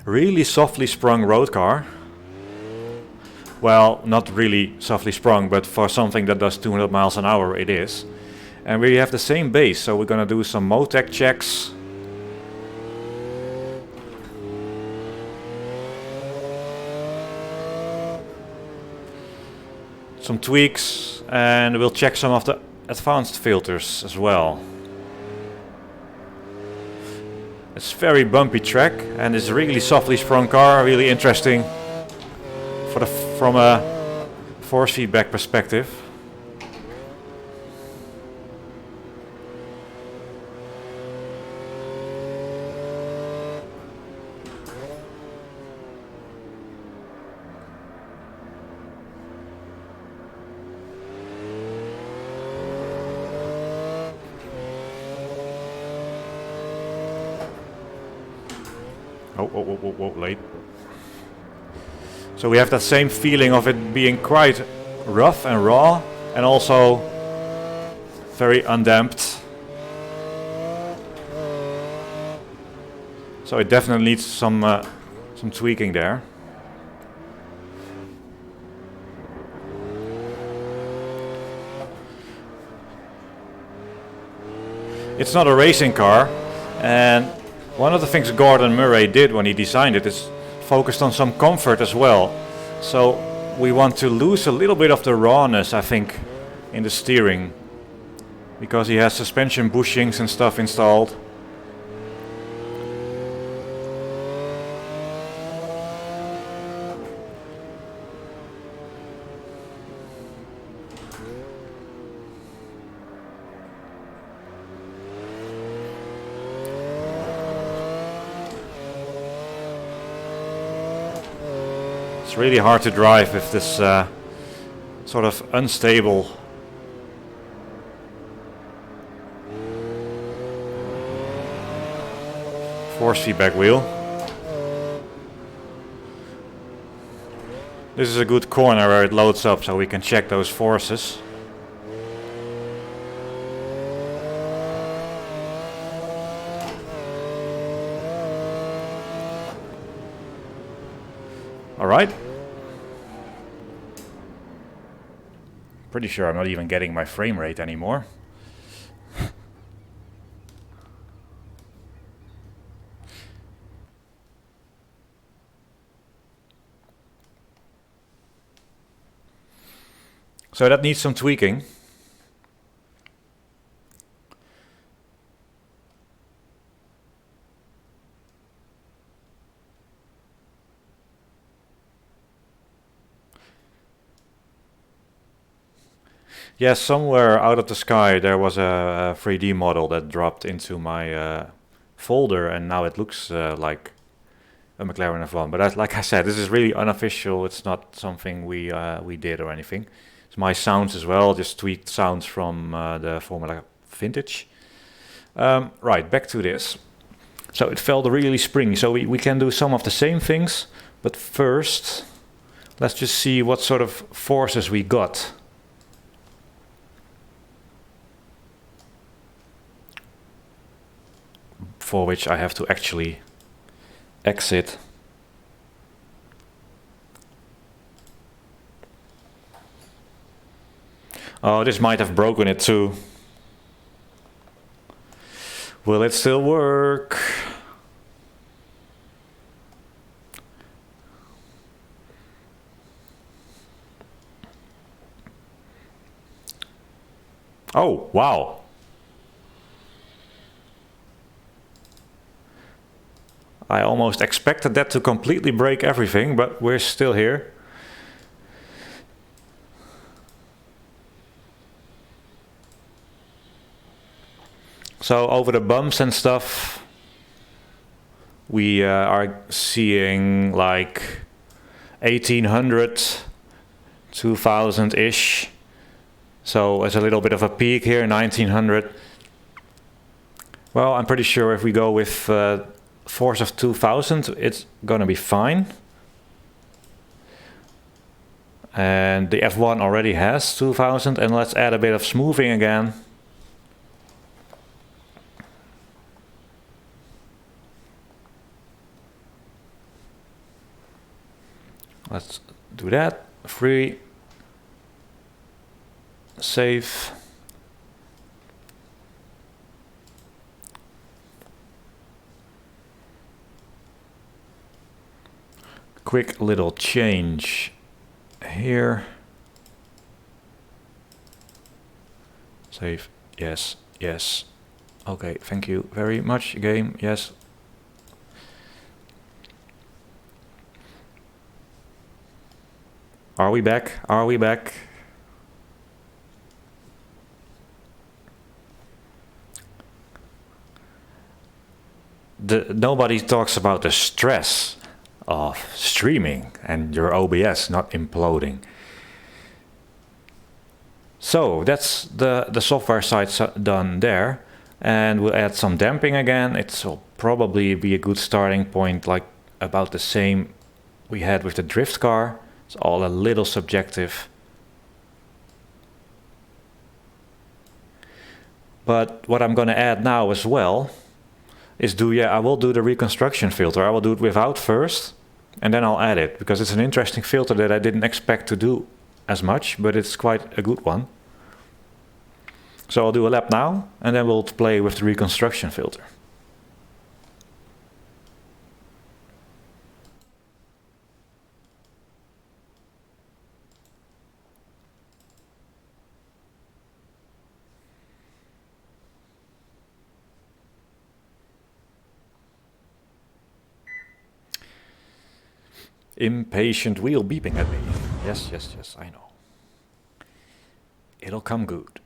Really softly sprung road car. Well, not really softly sprung, but for something that does 200 miles an hour, it is. And we have the same base, so we're gonna do some Motec checks. Some tweaks, and we'll check some of the advanced filters as well. It's very bumpy track, and it's a really softly sprung car, really interesting from a force feedback perspective. Oh, late. So we have that same feeling of it being quite rough and raw, and also very undamped. So it definitely needs some tweaking there. It's not a racing car, and one of the things Gordon Murray did when he designed it is focused on some comfort as well. So we want to lose a little bit of the rawness, I think, in the steering, because he has suspension bushings and stuff installed. It's really hard to drive with this sort of unstable force feedback wheel. This is a good corner where it loads up, so we can check those forces. Alright. Pretty sure I'm not even getting my frame rate anymore. So that needs some tweaking. Yes, somewhere out of the sky there was a 3D model that dropped into my folder, and now it looks like a McLaren F1. But like I said, this is really unofficial. It's not something we did or anything. It's my sounds as well, just tweaked sounds from the Formula Vintage. Right, back to this. So it felt really springy, so we can do some of the same things, but first let's just see what sort of forces we got. For which I have to actually exit. Oh, this might have broken it too. Will it still work? Oh, wow. I almost expected that to completely break everything, but we're still here. So over the bumps and stuff, we are seeing like 1800, 2000-ish. So it's a little bit of a peak here, 1900. Well, I'm pretty sure if we go with force of 2000, it's gonna be fine. And the F1 already has 2000, and let's add a bit of smoothing again. Let's do that. Free, save. Quick little change here. Save. Yes, yes. Okay, thank you very much, game. Yes, Are we back? Are we back? Nobody talks about the stress of streaming and your OBS not imploding. So that's the software side done there, and we'll add some damping again. It'll probably be a good starting point, like about the same we had with the drift car. It's all a little subjective. But what I'm going to add now as well is I will do the reconstruction filter. I will do it without first, and then I'll add it, because it's an interesting filter that I didn't expect to do as much, but it's quite a good one. So I'll do a lap now, and then we'll play with the reconstruction filter. Impatient wheel beeping at me. Yes, yes, yes, I know. It'll come good.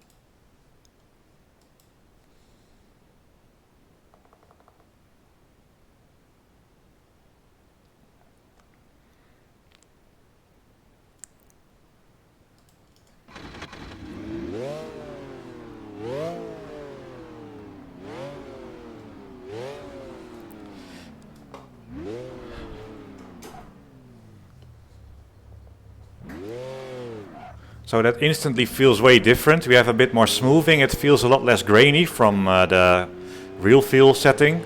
So that instantly feels way different. We have a bit more smoothing. It feels a lot less grainy from the real feel setting.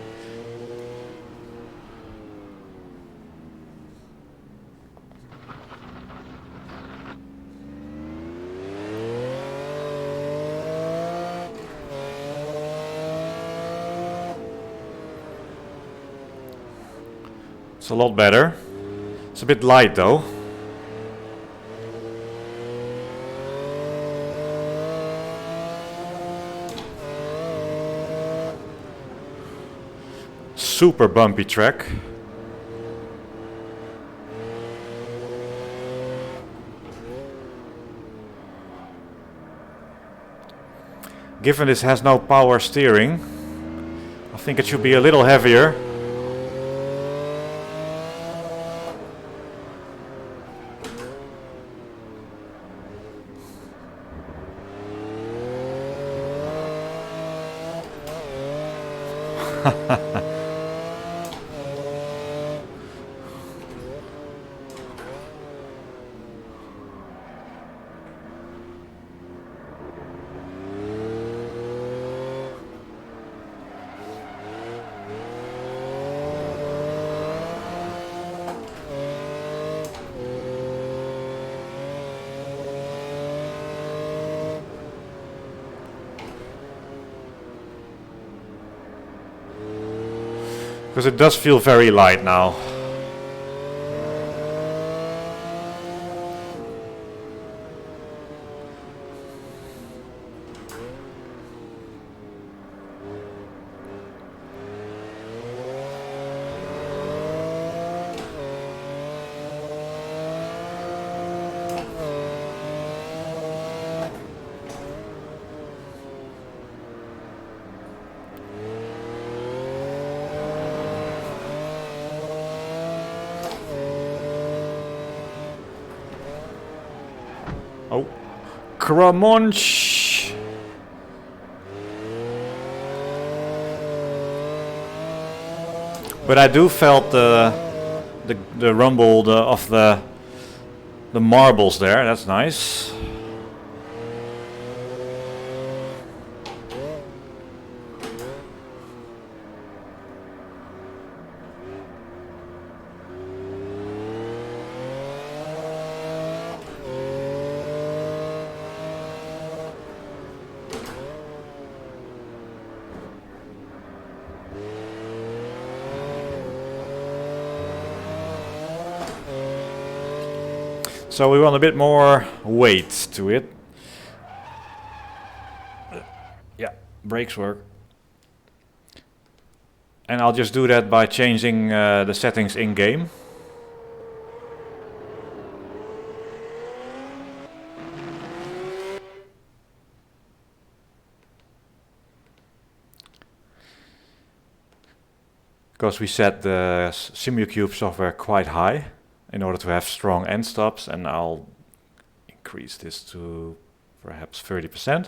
It's a lot better. It's a bit light though. Super bumpy track. Given this has no power steering, I think it should be a little heavier. Because it does feel very light now. Oh, Cramonch! But I do felt the rumble of the marbles there. That's nice. So we want a bit more weight to it. Yeah, brakes work. And I'll just do that by changing the settings in-game. because we set the SimuCube software quite high in order to have strong end stops, and I'll increase this to perhaps 30%.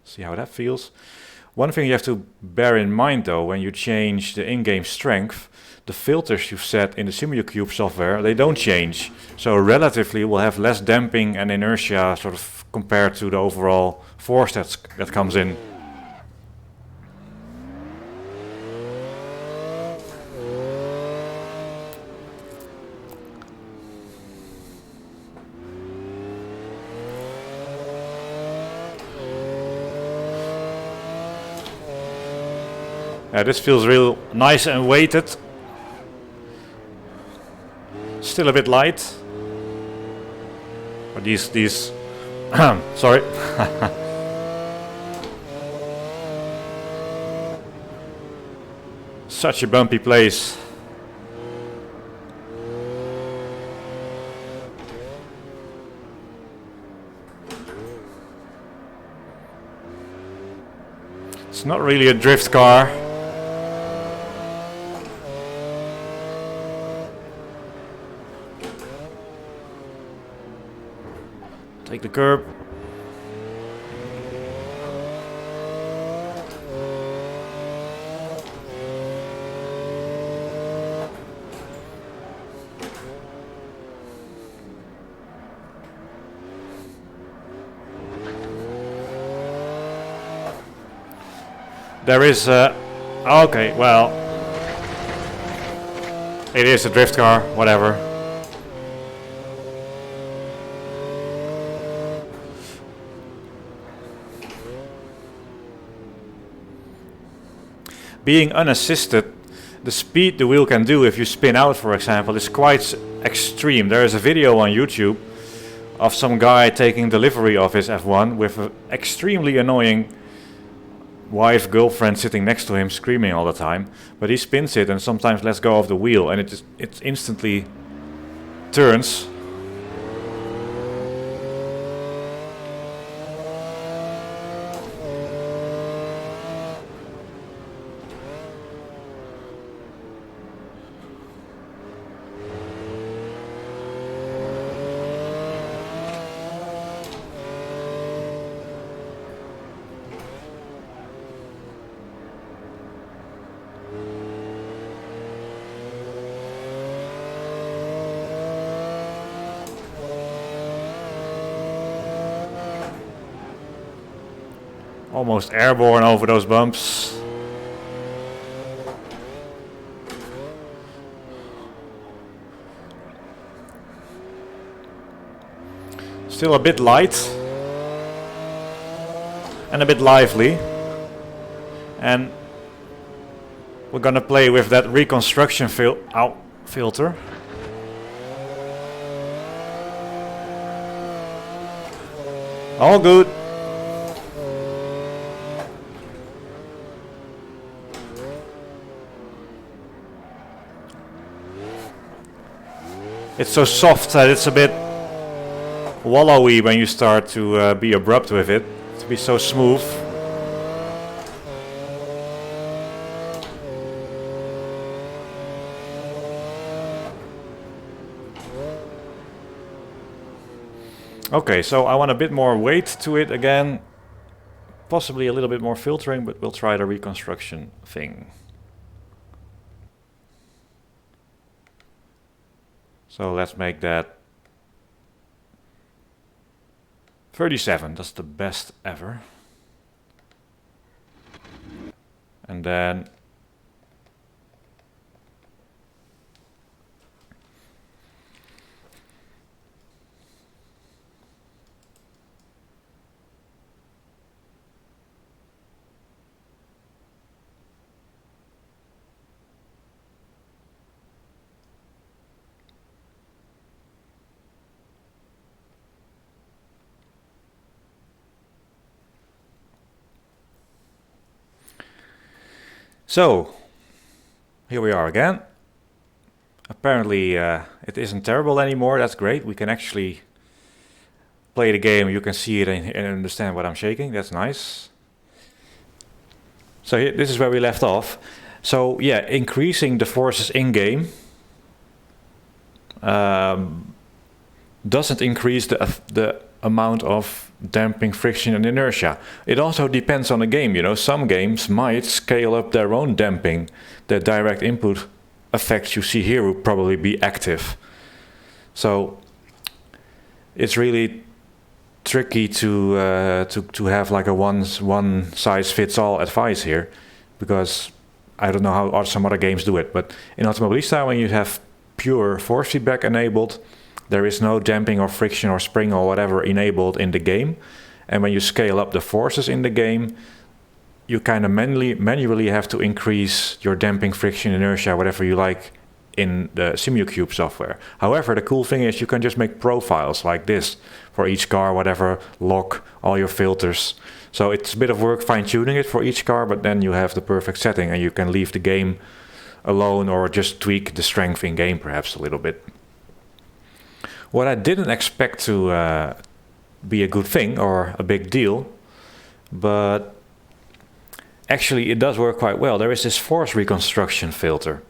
See how that feels. One thing you have to bear in mind though, when you change the in-game strength, the filters you've set in the SimuCube software, they don't change. So relatively we'll have less damping and inertia sort of compared to the overall force that comes in. This feels real nice and weighted. Still a bit light. But these sorry. Such a bumpy place. It's not really a drift car. Take the curb. There is okay, well, it is a drift car, whatever. Being unassisted, the speed the wheel can do if you spin out, for example, is quite extreme. There is a video on YouTube of some guy taking delivery of his F1 with an extremely annoying wife, girlfriend sitting next to him screaming all the time. But he spins it and sometimes lets go of the wheel and it instantly turns. Almost airborne over those bumps. Still a bit light and a bit lively. And we're gonna play with that reconstruction filter. All good. It's so soft that it's a bit wallowy when you start to be abrupt with it, to be so smooth. Okay, so I want a bit more weight to it again, possibly a little bit more filtering, but we'll try the reconstruction thing. So let's make that 37, that's the best ever. And then so, here we are again. Apparently it isn't terrible anymore, that's great. We can actually play the game, you can see it and understand what I'm shaking, that's nice. So this is where we left off. So yeah, increasing the forces in-game doesn't increase the amount of damping, friction and inertia. It also depends on the game, you know. Some games might scale up their own damping. The direct input effects you see here will probably be active. So it's really tricky to have like a one size fits all advice here, because I don't know how some other games do it. But in Automobilista, when you have pure force feedback enabled, there is no damping or friction or spring or whatever enabled in the game. And when you scale up the forces in the game, you kind of manually have to increase your damping, friction, inertia, whatever you like, in the SimuCube software. However, the cool thing is you can just make profiles like this for each car, whatever, lock all your filters. So it's a bit of work fine-tuning it for each car, but then you have the perfect setting and you can leave the game alone or just tweak the strength in game perhaps a little bit. What I didn't expect to be a good thing or a big deal, but actually it does work quite well. There is this force reconstruction filter.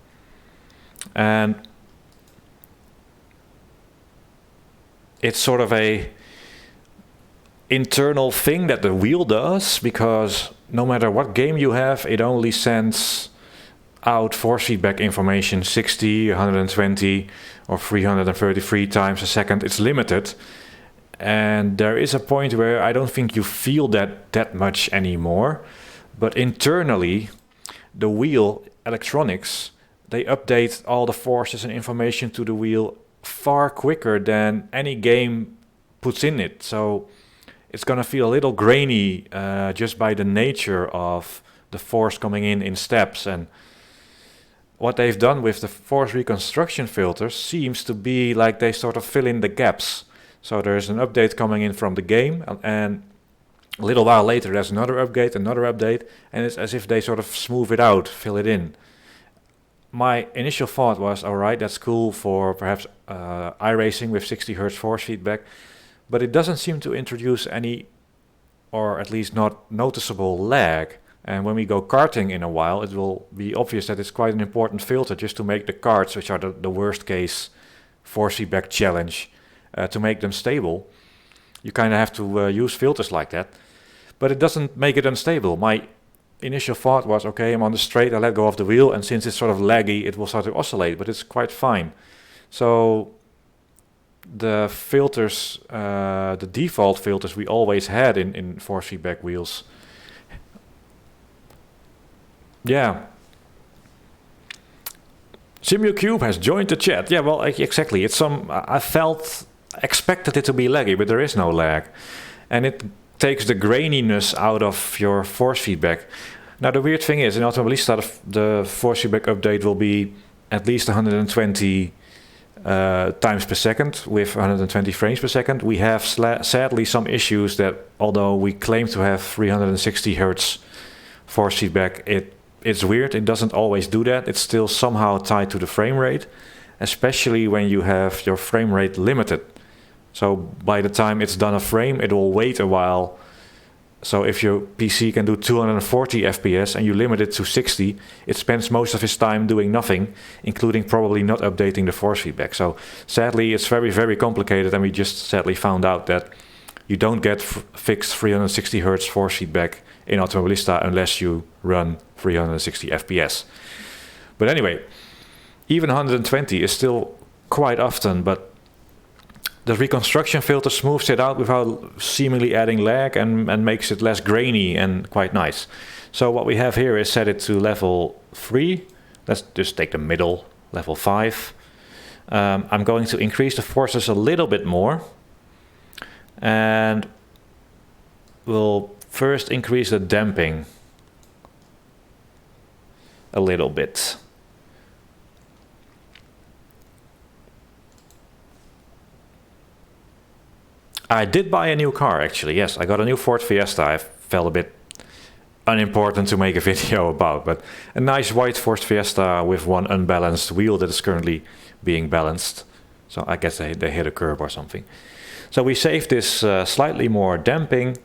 And it's sort of a internal thing that the wheel does, because no matter what game you have, it only sends out force feedback information 60, 120 or 333 times a second. It's limited, and there is a point where I don't think you feel that much anymore, but internally the wheel electronics, they update all the forces and information to the wheel far quicker than any game puts in it. So it's gonna feel a little grainy just by the nature of the force coming in steps. And what they've done with the force reconstruction filters seems to be like they sort of fill in the gaps. So there's an update coming in from the game, and a little while later there's another update, and it's as if they sort of smooth it out, fill it in. My initial thought was, all right, that's cool for perhaps iRacing with 60 Hz force feedback, but it doesn't seem to introduce any, or at least not noticeable, lag. And when we go karting in a while, it will be obvious that it's quite an important filter just to make the karts, which are the worst case force feedback challenge, to make them stable. You kind of have to use filters like that, but it doesn't make it unstable. My initial thought was, okay, I'm on the straight, I let go of the wheel, and since it's sort of laggy, it will start to oscillate, but it's quite fine. So the filters, the default filters we always had in force feedback wheels, yeah. SimuCube has joined the chat. Yeah, well, exactly. It's I expected it to be laggy, but there is no lag. And it takes the graininess out of your force feedback. Now, the weird thing is, in Automobilista, the force feedback update will be at least 120 times per second with 120 frames per second. We have sadly some issues that, although we claim to have 360 Hz force feedback, it's weird. It doesn't always do that. It's still somehow tied to the frame rate, especially when you have your frame rate limited. So by the time it's done a frame, it will wait a while. So if your PC can do 240 FPS and you limit it to 60, it spends most of its time doing nothing, including probably not updating the force feedback. So sadly, it's very, very complicated, and we just sadly found out that you don't get fixed 360 Hz force feedback in Automobilista unless you run 360 FPS. But anyway, even 120 is still quite often, but the reconstruction filter smooths it out without seemingly adding lag and makes it less grainy and quite nice. So what we have here is set it to level 3. Let's just take the middle, level 5. I'm going to increase the forces a little bit more. And we'll first increase the damping a little bit. I did buy a new car, actually. Yes, I got a new Ford Fiesta. I felt a bit unimportant to make a video about, but a nice white Ford Fiesta with one unbalanced wheel that is currently being balanced. So I guess they hit a curb or something. So we saved this slightly more damping.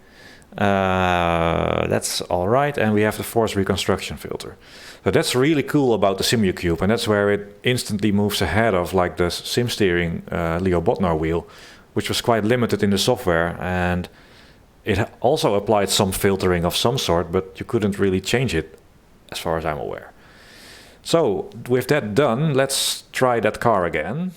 That's alright, and we have the force reconstruction filter. So that's really cool about the SimuCube, and that's where it instantly moves ahead of like the SimSteering Leo Bodnar wheel, which was quite limited in the software, and it also applied some filtering of some sort, but you couldn't really change it as far as I'm aware. So with that done, let's try that car again.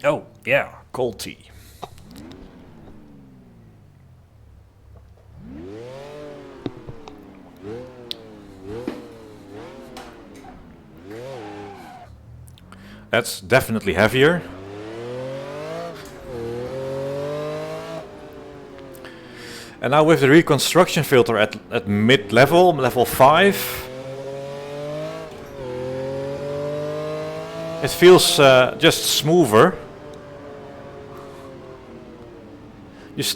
Oh, yeah, cold tea. That's definitely heavier. And now with the reconstruction filter at mid-level, level 5, it feels just smoother.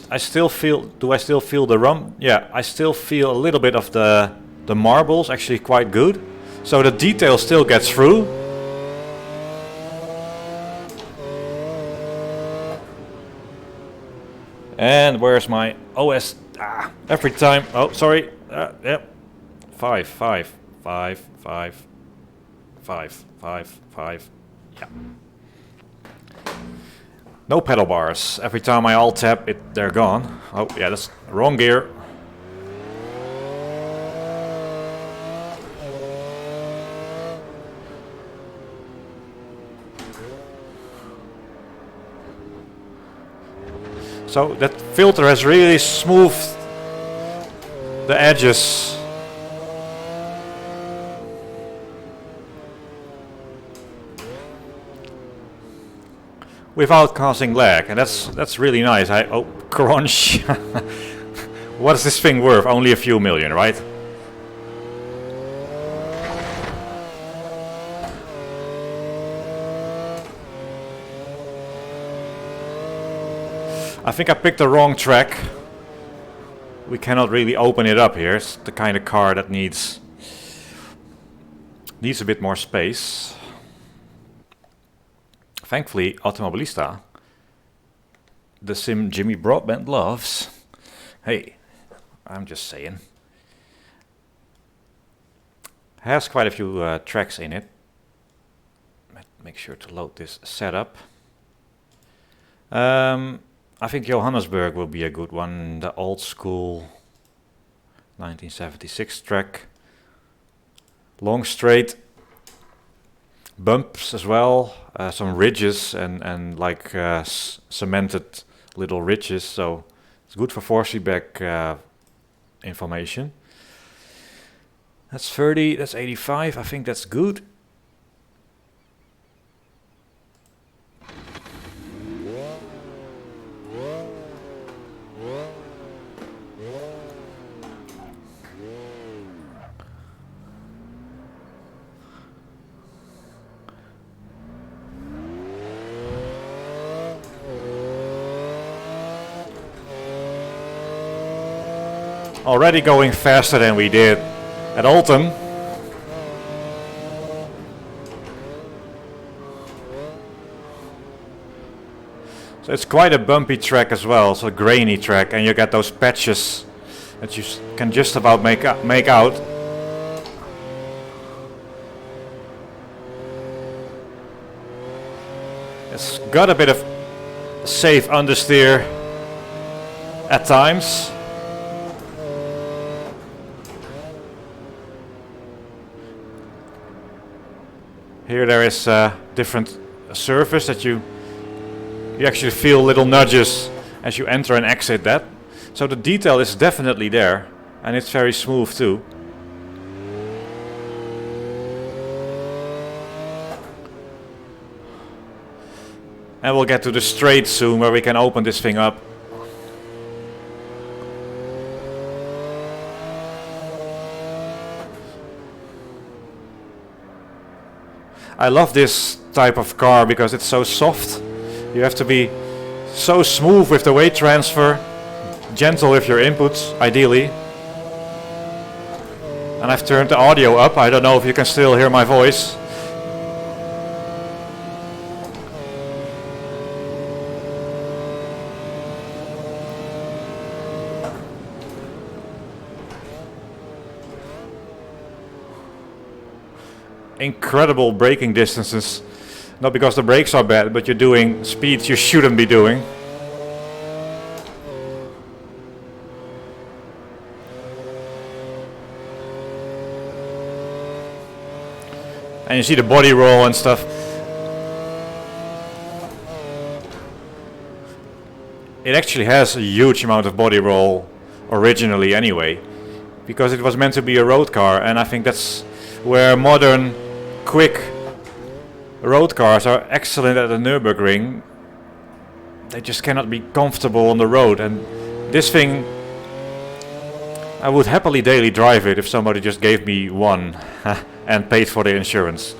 I still feel. Do I still feel the rump? Yeah, I still feel a little bit of the marbles. Actually, quite good. So the detail still gets through. And where's my OS? Every time. Oh, sorry. Yep. 5, 5, 5, 5, 5, 5, 5. Yeah. No pedal bars. Every time I alt tap, they're gone. Oh, yeah, that's wrong gear. So that filter has really smoothed the edges. Without causing lag, and that's really nice. Oh, crunch. What is this thing worth? Only a few million, right? I think I picked the wrong track. We cannot really open it up here. It's the kind of car that needs a bit more space. Thankfully, Automobilista, the sim Jimmy Broadbent loves. Hey, I'm just saying. Has quite a few tracks in it. Make sure to load this setup. I think Johannesburg will be a good one. The old school 1976 track. Long straight. Bumps as well, some ridges and like cemented little ridges, so it's good for force feedback information. That's 30, that's 85, I think that's good. Already going faster than we did at Alton. So it's quite a bumpy track as well, so a grainy track, and you get those patches that you can just about make out. It's got a bit of safe understeer at times. Here there is a different surface that you actually feel little nudges as you enter and exit that. So the detail is definitely there, and it's very smooth too. And we'll get to the straight soon, where we can open this thing up. I love this type of car because it's so soft. You have to be so smooth with the weight transfer, gentle with your inputs, ideally. And I've turned the audio up. I don't know if you can still hear my voice. Incredible braking distances. Not because the brakes are bad, but you're doing speeds you shouldn't be doing. And you see the body roll and stuff. It actually has a huge amount of body roll originally anyway, because it was meant to be a road car, and I think that's where modern, quick road cars are excellent at the Nürburgring. They just cannot be comfortable on the road, and this thing, I would happily daily drive it if somebody just gave me one and paid for the insurance.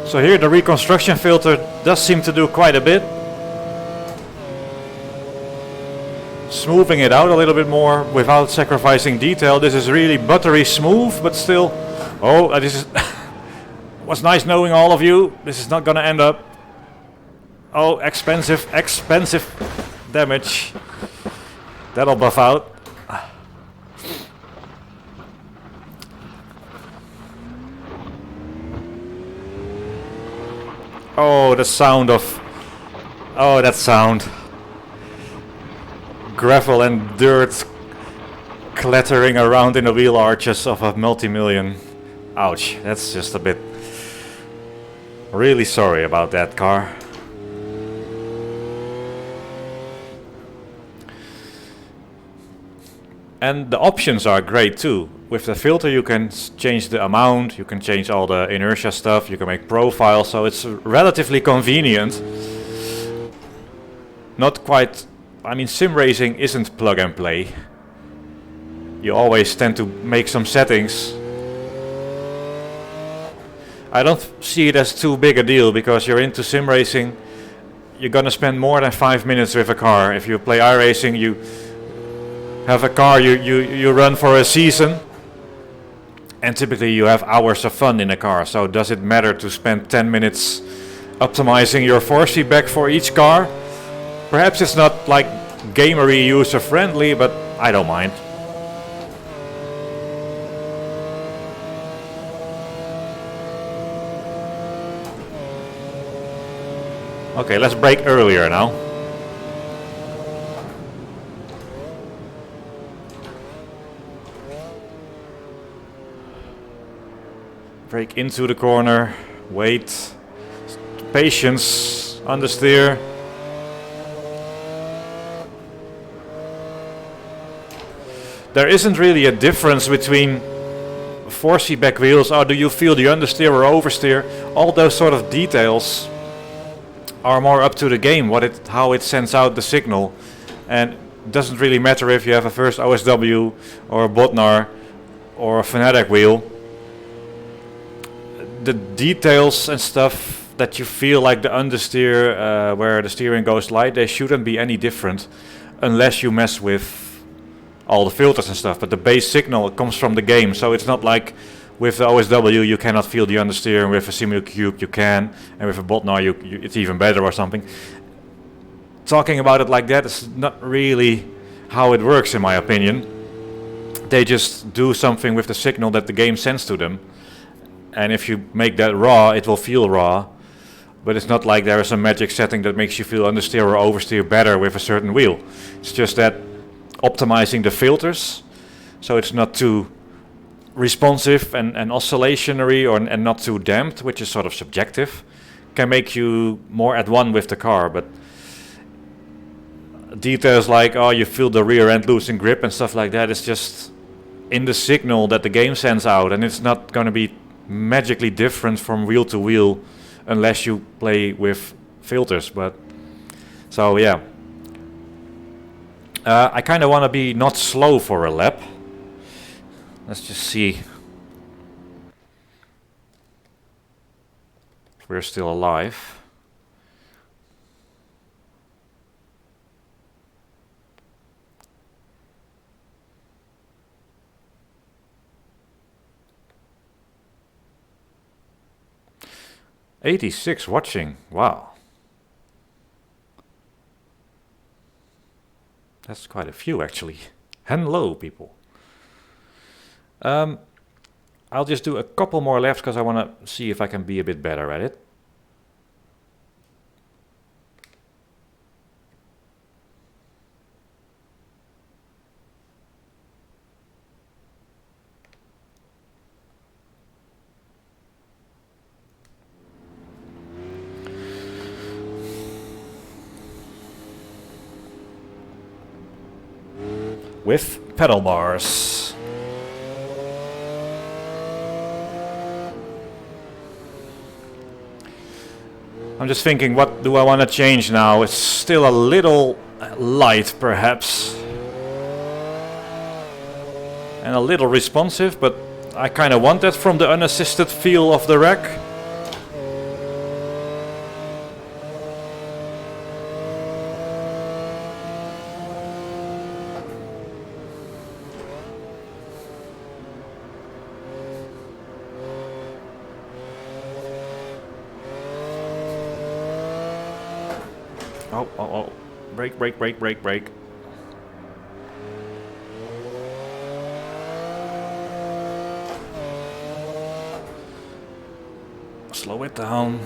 So here the reconstruction filter does seem to do quite a bit. Smoothing it out a little bit more without sacrificing detail. This is really buttery smooth, but still. Oh, this is was nice knowing all of you. This is not gonna end up. Oh, expensive damage. That'll buff out. Oh, the sound of... Oh, that sound. Gravel and dirt clattering around in the wheel arches of a multi-million. Ouch, that's just a bit... Really sorry about that car. And the options are great too. With the filter you can change the amount, you can change all the inertia stuff, you can make profiles, so it's relatively convenient. Not quite... I mean, sim racing isn't plug and play. You always tend to make some settings. I don't see it as too big a deal, because you're into sim racing, you're gonna spend more than 5 minutes with a car. If you play iRacing, you have a car you run for a season, and typically you have hours of fun in a car. So does it matter to spend 10 minutes optimizing your force feedback for each car? Perhaps it's not like gamery user friendly, but I don't mind. Okay, let's brake earlier now. Brake into the corner, wait, patience, understeer. There isn't really a difference between force feedback wheels, or do you feel the understeer or oversteer? All those sort of details are more up to the game, how it sends out the signal. And it doesn't really matter if you have a first OSW or a Botnar or a Fanatic wheel. The details and stuff that you feel like the understeer, where the steering goes light, they shouldn't be any different unless you mess with all the filters and stuff. But the base signal comes from the game, so it's not like with the OSW you cannot feel the understeer, and with a SimuCube you can, and with a Botnar it's even better or something. Talking about it like that is not really how it works, in my opinion. They just do something with the signal that the game sends to them. And if you make that raw, it will feel raw. But it's not like there is a magic setting that makes you feel understeer or oversteer better with a certain wheel. It's just that optimizing the filters, so it's not too responsive and oscillationary, and not too damped, which is sort of subjective, can make you more at one with the car. But details like, oh, you feel the rear end losing grip and stuff like that, is just in the signal that the game sends out, and it's not going to be magically different from wheel to wheel unless you play with filters. But so yeah, I kind of want to be not slow for a lap. Let's just see if we're still alive. "86 watching, wow. That's quite a few actually. Hello people. I'll just do a couple more laps because I want to see if I can be a bit better at it. With pedal bars. I'm just thinking, what do I want to change now? It's still a little light perhaps. And a little responsive, but I kind of want that from the unassisted feel of the rack. Oh. Brake. Slow it down.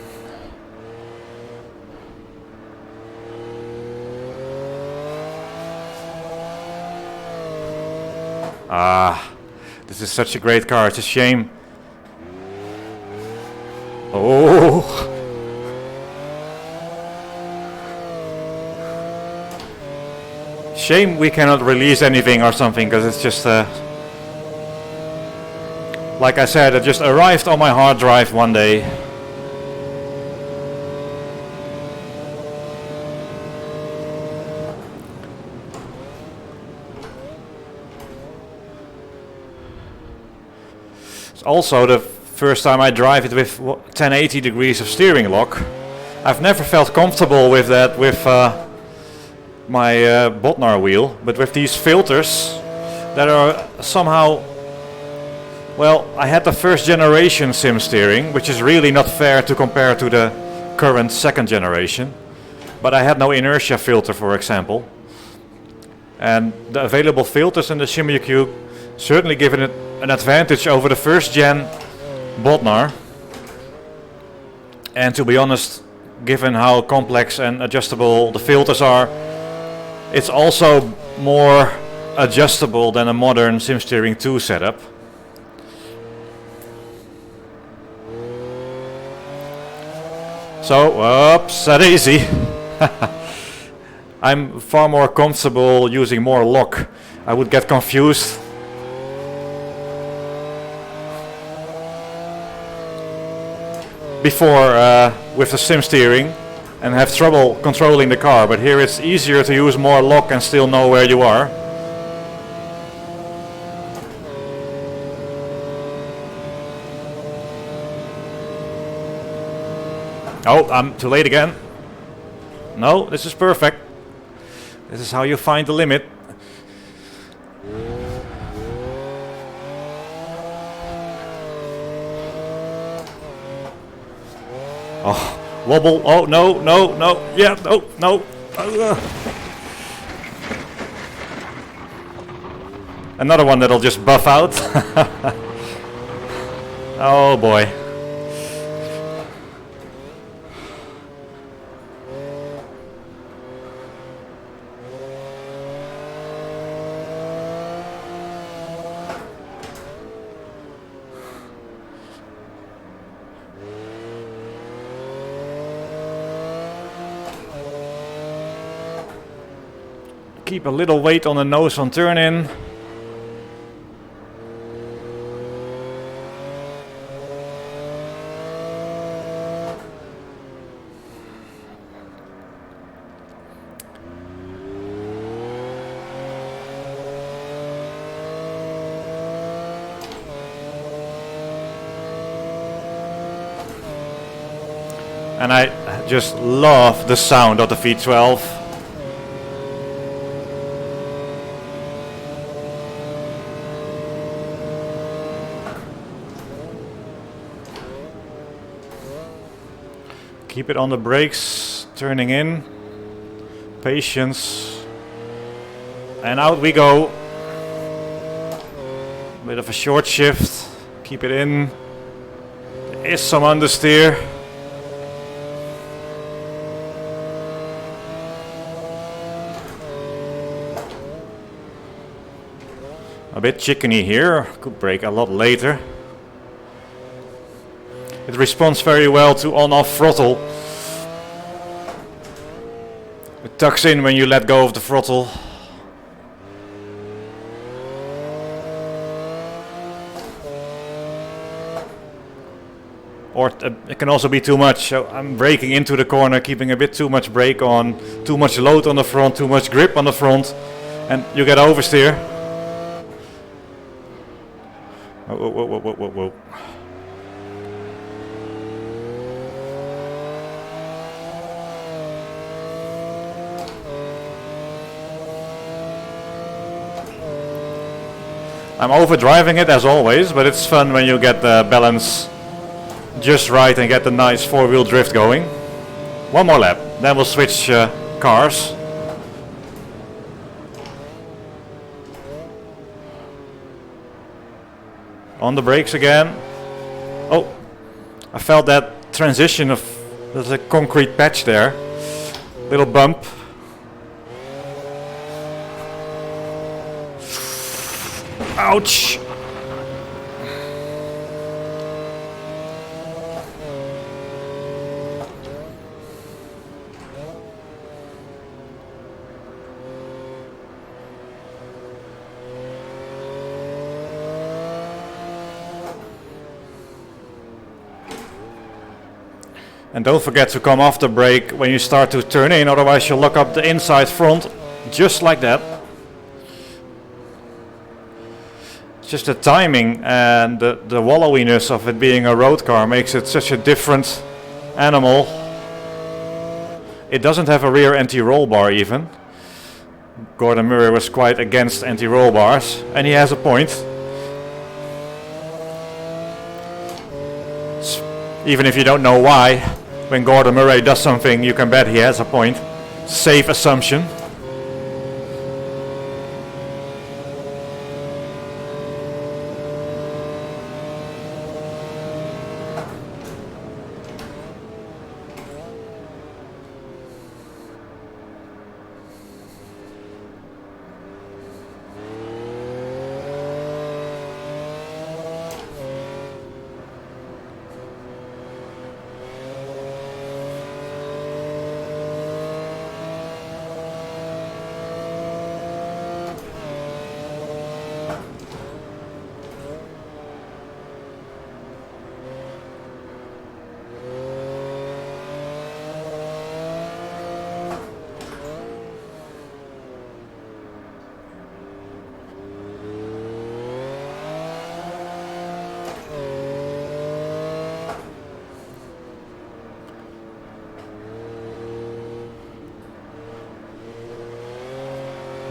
This is such a great car, it's a shame. Oh! Shame we cannot release anything or something, because it's just like I said, it just arrived on my hard drive one day. It's also the first time I drive it with 1080 degrees of steering lock. I've never felt comfortable with that with my Botnar wheel, but with these filters that are somehow, well, I had the first generation sim steering, which is really not fair to compare to the current second generation, but I had no inertia filter, for example, and the available filters in the SimuCube certainly give it an advantage over the first gen Botnar. And to be honest, given how complex and adjustable the filters are, it's also more adjustable than a modern SimSteering 2 setup. So, oops, that easy. I'm far more comfortable using more lock. I would get confused. Before with the SimSteering and have trouble controlling the car, but here it's easier to use more lock and still know where you are. Oh, I'm too late again. No, this is perfect. This is how you find the limit. Oh. Wobble, oh no, yeah, no. Another one that'll just buff out. Oh boy. Keep a little weight on the nose on turn in. And I just love the sound of the V12. Keep it on the brakes, turning in. Patience. And out we go. Bit of a short shift. Keep it in. There is some understeer. A bit chickeny here. Could brake a lot later. It responds very well to on-off throttle. It tucks in when you let go of the throttle. Or it can also be too much, so I'm braking into the corner, keeping a bit too much brake on, too much load on the front, too much grip on the front, and you get oversteer. Whoa, whoa, whoa, whoa, whoa, whoa. I'm overdriving it as always, but it's fun when you get the balance just right and get the nice four-wheel drift going. One more lap, then we'll switch cars. On the brakes again. Oh, I felt that transition of, there's a concrete patch there. Little bump. Ouch! And don't forget to come off the brake when you start to turn in, otherwise you'll lock up the inside front, just like that. It's just the timing and the wallowiness of it being a road car makes it such a different animal. It doesn't have a rear anti-roll bar even. Gordon Murray was quite against anti-roll bars, and he has a point. Even if you don't know why, when Gordon Murray does something, you can bet he has a point. Safe assumption.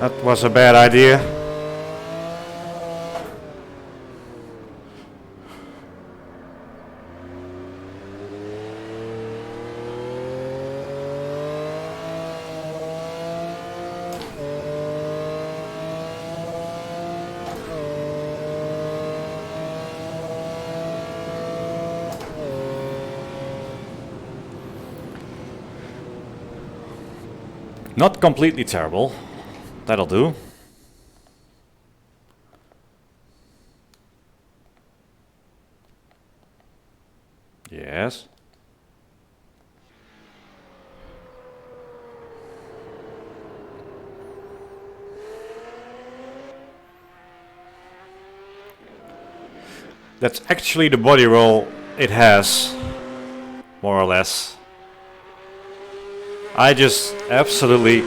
That was a bad idea. Not completely terrible. That'll do. Yes. That's actually the body roll it has, more or less. I just absolutely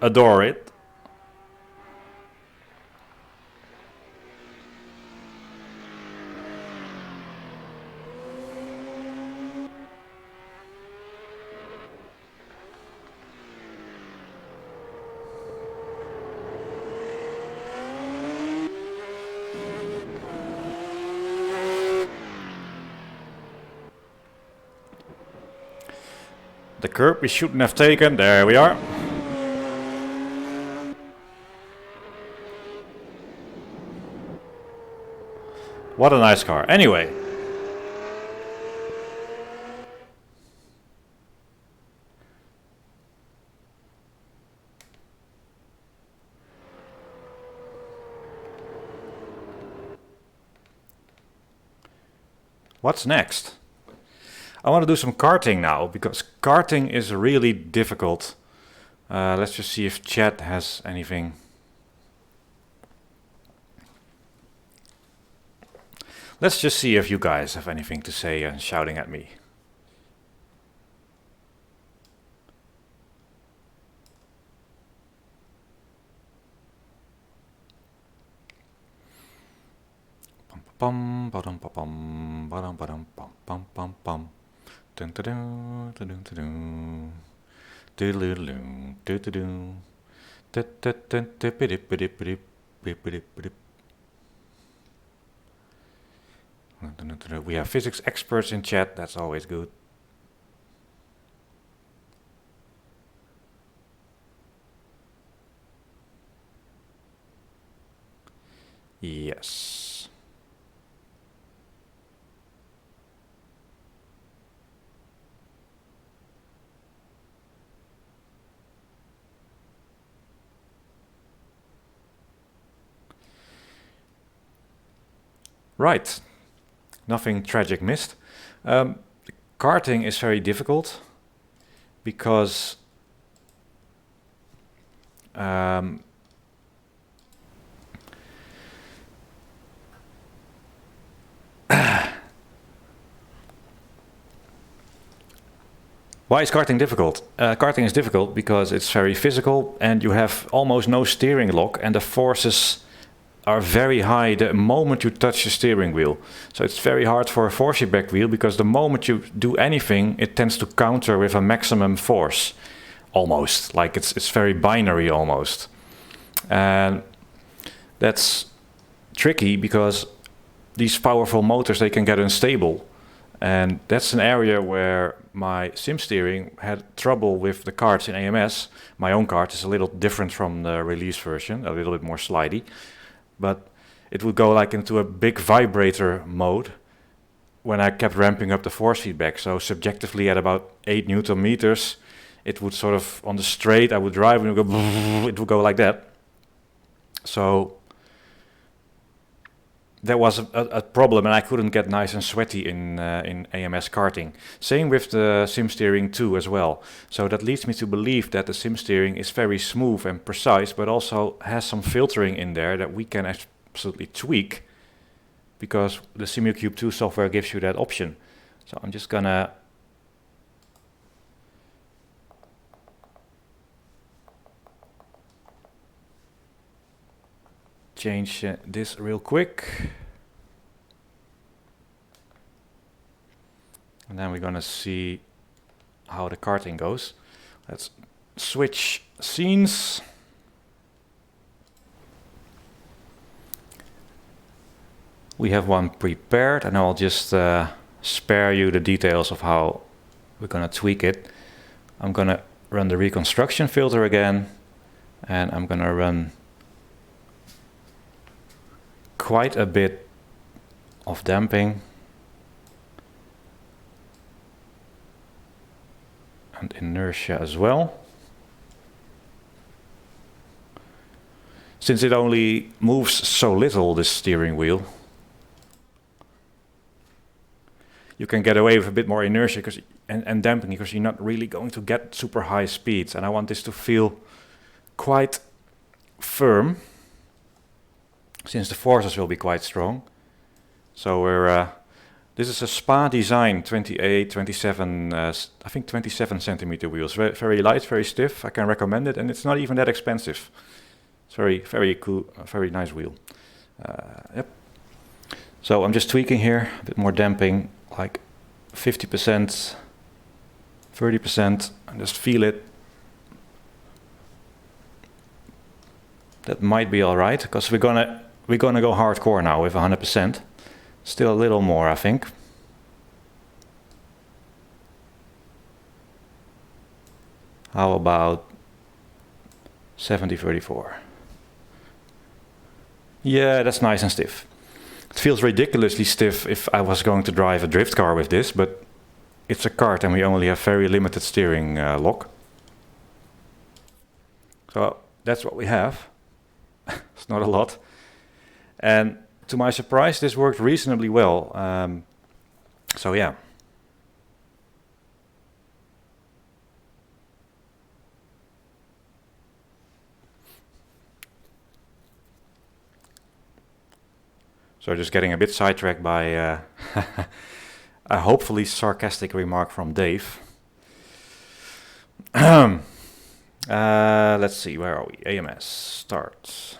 adore it. The curb we shouldn't have taken. There we are. What a nice car. Anyway. What's next? I want to do some karting now, because karting is really difficult. Let's just see if chat has anything. Let's just see if you guys have anything to say and shouting at me. Pum badum pum badum badum pum pum pum pum. Dun dun dun dun dun dun. Doodle-doo doo-doo-doo. We have physics experts in chat, that's always good. Yes. Right. Nothing tragic missed. Karting is very difficult because why is karting difficult? Karting is difficult because it's very physical and you have almost no steering lock and the forces are very high the moment you touch the steering wheel. So it's very hard for a force feedback wheel because the moment you do anything, it tends to counter with a maximum force. Almost, like it's very binary almost. And that's tricky because these powerful motors, they can get unstable. And that's an area where my sim steering had trouble with the cards in AMS. My own card is a little different from the release version, a little bit more slidey. But it would go like into a big vibrator mode when I kept ramping up the force feedback. So subjectively at about 8 Newton meters, it would sort of, on the straight, I would drive and it would go like that. So there was a problem and I couldn't get nice and sweaty in AMS karting. Same with the sim steering 2 as well. So that leads me to believe that the sim steering is very smooth and precise, but also has some filtering in there that we can absolutely tweak because the SimuCube 2 software gives you that option. So I'm just gonna change this real quick. And then we're gonna see how the karting goes. Let's switch scenes. We have one prepared and I'll just spare you the details of how we're gonna tweak it. I'm gonna run the Reconstruction Filter again and I'm gonna run quite a bit of damping and inertia as well. Since it only moves so little, this steering wheel, you can get away with a bit more inertia and damping because you're not really going to get super high speeds. And I want this to feel quite firm, since the forces will be quite strong. So we're this is a Spa design 28, 27, I think 27 centimeter wheels. Very light, very stiff. I can recommend it, and it's not even that expensive. It's very cool, very nice wheel. Yep. So I'm just tweaking here, a bit more damping, like 50%, 30%, and just feel it. That might be all right, because we're gonna go hardcore now with 100%. Still a little more, I think. How about 70-34? Yeah, that's nice and stiff. It feels ridiculously stiff if I was going to drive a drift car with this, but it's a kart and we only have very limited steering lock. So that's what we have. It's not a lot. And to my surprise, this worked reasonably well. So yeah. So just getting a bit sidetracked by a hopefully sarcastic remark from Dave. Let's see, where are we? AMS, start.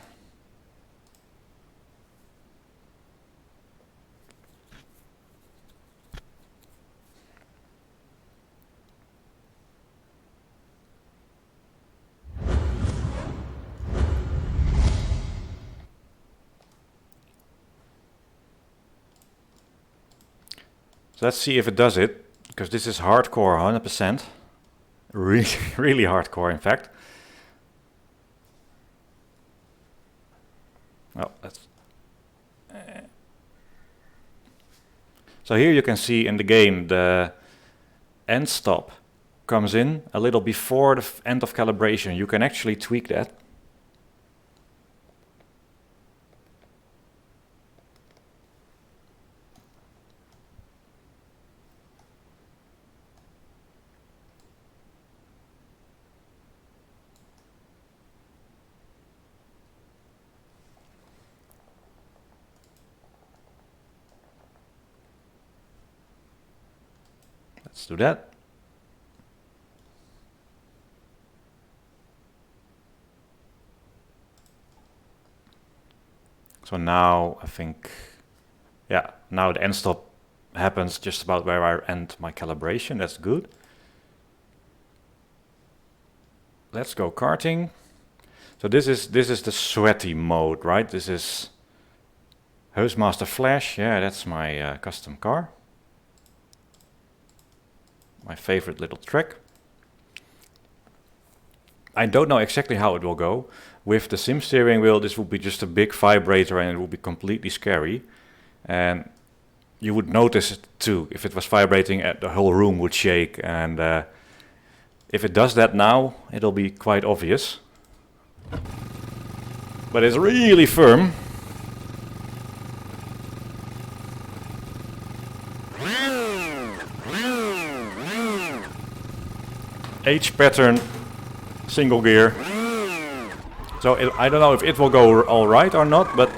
So let's see if it does it, because this is hardcore, 100%. Really, really hardcore, in fact. Oh, that's. So here you can see in the game the end stop comes in a little before the end of calibration. You can actually tweak that. Let's do that. So now I think, yeah, now the end stop happens just about where I end my calibration. That's good. Let's go karting. So this is the sweaty mode, right? This is Housemaster Flash. Yeah, that's my custom car. My favorite little track. I don't know exactly how it will go. With the sim steering wheel, this would be just a big vibrator and it would be completely scary. And you would notice it too. If it was vibrating, the whole room would shake. And if it does that now, it'll be quite obvious. But it's really firm. H pattern, single gear. So I don't know if it will go all right or not, but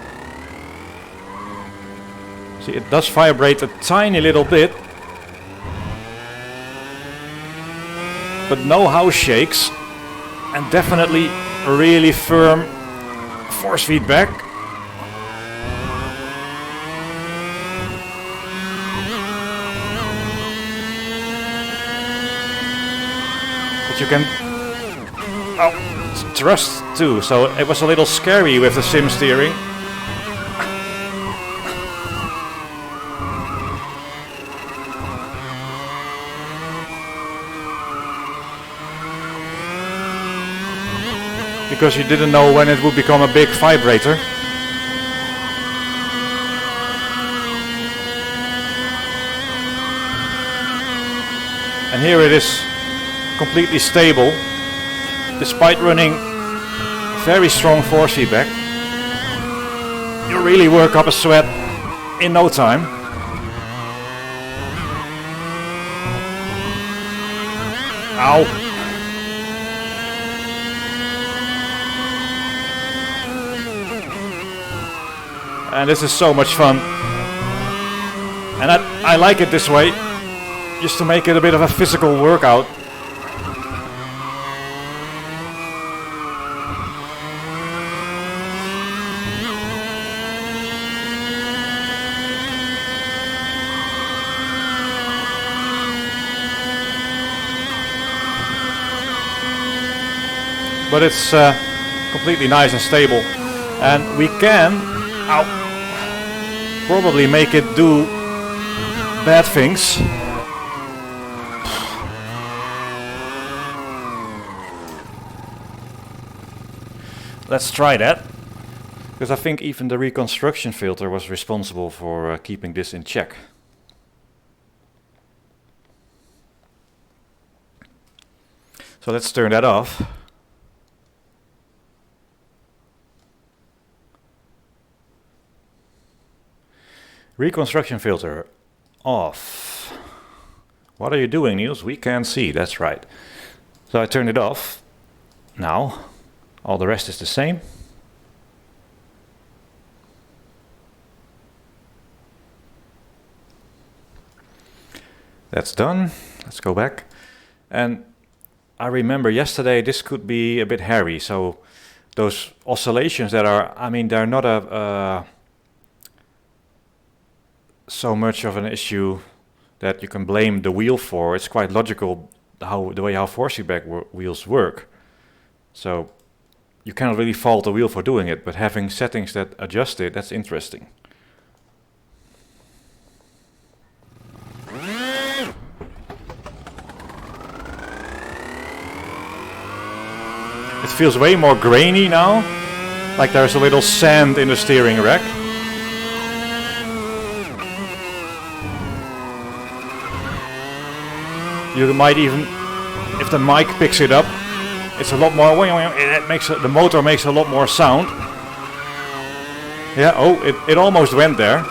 see, it does vibrate a tiny little bit, but no house shakes, and definitely a really firm force feedback. You can thrust too, so it was a little scary with the sim steering. Because you didn't know when it would become a big vibrator. And here it is, completely stable, despite running very strong force feedback. You really work up a sweat in no time. Ow! And this is so much fun. And I like it this way, just to make it a bit of a physical workout. But it's completely nice and stable, and we can probably make it do bad things. let's try that. Because I think even the reconstruction filter was responsible for keeping this in check. So let's turn that off. Reconstruction filter off. What are you doing, Niels? We can't see, that's right. So I turned it off. Now, all the rest is the same. That's done. Let's go back. And I remember yesterday this could be a bit hairy. So those oscillations that are, I mean, they're not so much of an issue that you can blame the wheel for. It's quite logical the way how force feedback wheels work. So you cannot really fault the wheel for doing it, but having settings that adjust it, that's interesting. It feels way more grainy now, like there's a little sand in the steering rack. You might even, if the mic picks it up, it's a lot more, it makes the motor makes a lot more sound. Yeah, oh, it almost went there.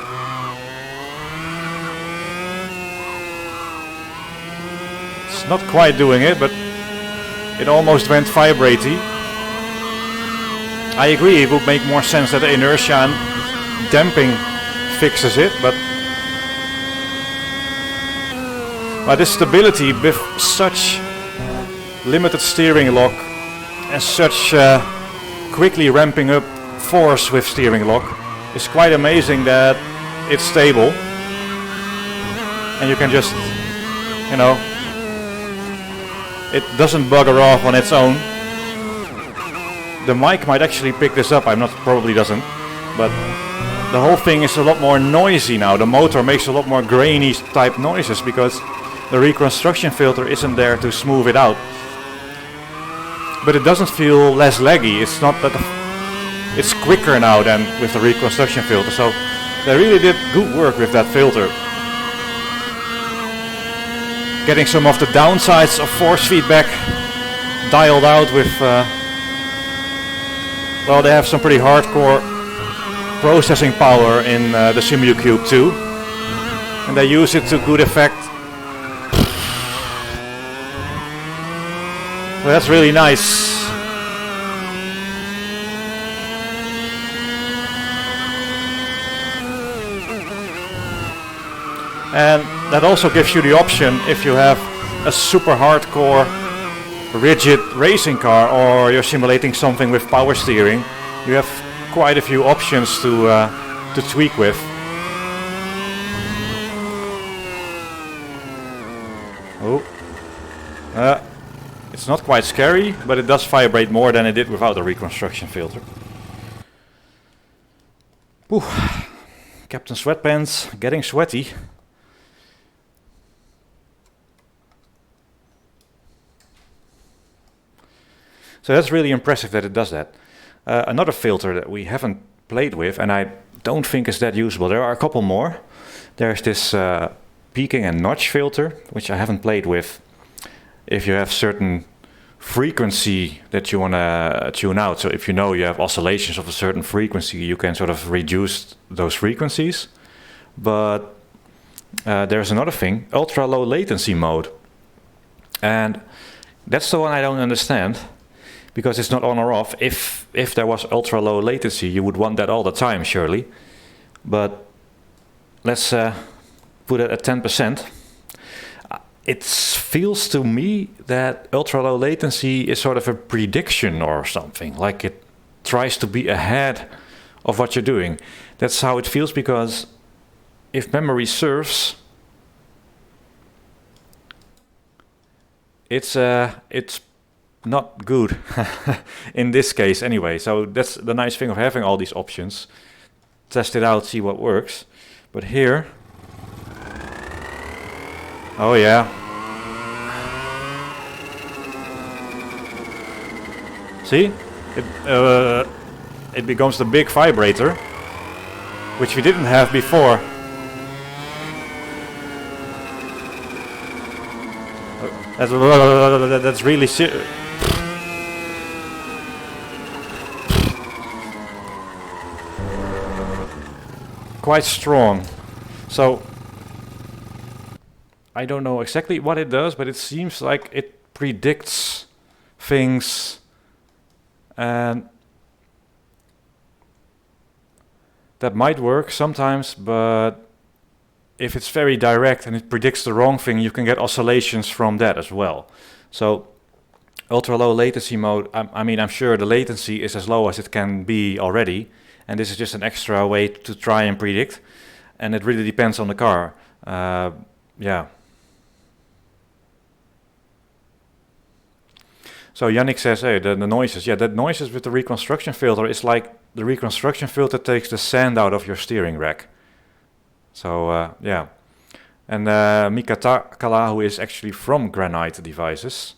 It's not quite doing it, but it almost went vibratey. I agree, it would make more sense that the inertia and damping fixes it, but this stability with such limited steering lock and such quickly ramping up force with steering lock is quite amazing that it's stable. And you can just, you know, it doesn't bugger off on its own. The mic might actually pick this up, probably doesn't, but the whole thing is a lot more noisy now. The motor makes a lot more grainy type noises because the reconstruction filter isn't there to smooth it out. But it doesn't feel less laggy. It's not that it's quicker now than with the reconstruction filter. So they really did good work with that filter. Getting some of the downsides of force feedback dialed out with well, they have some pretty hardcore processing power in the SimuCube too, and they use it to good effect. Well, that's really nice. And that also gives you the option, if you have a super hardcore rigid racing car or you're simulating something with power steering, you have quite a few options to tweak with. Oh, it's not quite scary, but it does vibrate more than it did without the reconstruction filter. Whew. Captain Sweatpants getting sweaty. So that's really impressive that it does that. Another filter that we haven't played with, and I don't think is that usable. There are a couple more. There's this peaking and notch filter, which I haven't played with. If you have certain frequency that you want to tune out, so if you know you have oscillations of a certain frequency, you can sort of reduce those frequencies. But there's another thing, ultra low latency mode. And that's the one I don't understand, because it's not on or off. If there was ultra low latency, you would want that all the time, surely. But let's put it at 10%. It feels to me that ultra low latency is sort of a prediction or something, like it tries to be ahead of what you're doing. That's how it feels, because if memory serves, it's not good in this case anyway. So that's the nice thing of having all these options. Test it out, see what works. But here, oh yeah. See? it becomes the big vibrator, which we didn't have before. That's really quite strong. So I don't know exactly what it does, but it seems like it predicts things, and that might work sometimes, but if it's very direct and it predicts the wrong thing, you can get oscillations from that as well. So ultra low latency mode, I mean, I'm sure the latency is as low as it can be already, and this is just an extra way to try and predict, and it really depends on the car. Yeah. So Yannick says, hey, the noises. Yeah, the noises with the reconstruction filter is like the reconstruction filter takes the sand out of your steering rack. So yeah. And Mika Takala, who is actually from Granite Devices,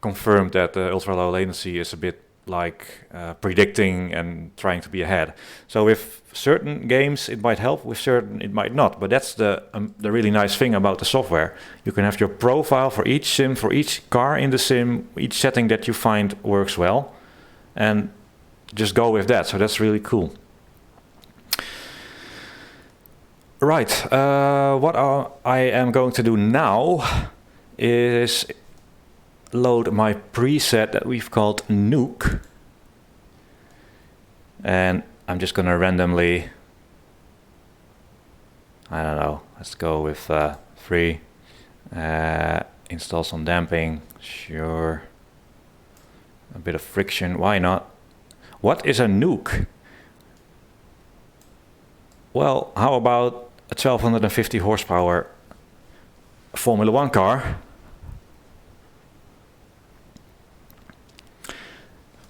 confirmed that the ultra low latency is a bit like predicting and trying to be ahead. So with certain games it might help, with certain it might not. But that's the really nice thing about the software. You can have your profile for each sim, for each car in the sim, each setting that you find works well, and just go with that. So that's really cool. Right, what I am going to do now is load my preset that we've called Nuke, and I'm just gonna randomly, I don't know, let's go with 3, install some damping, sure, a bit of friction, why not? What is a nuke? Well, how about a 1250 horsepower Formula 1 car?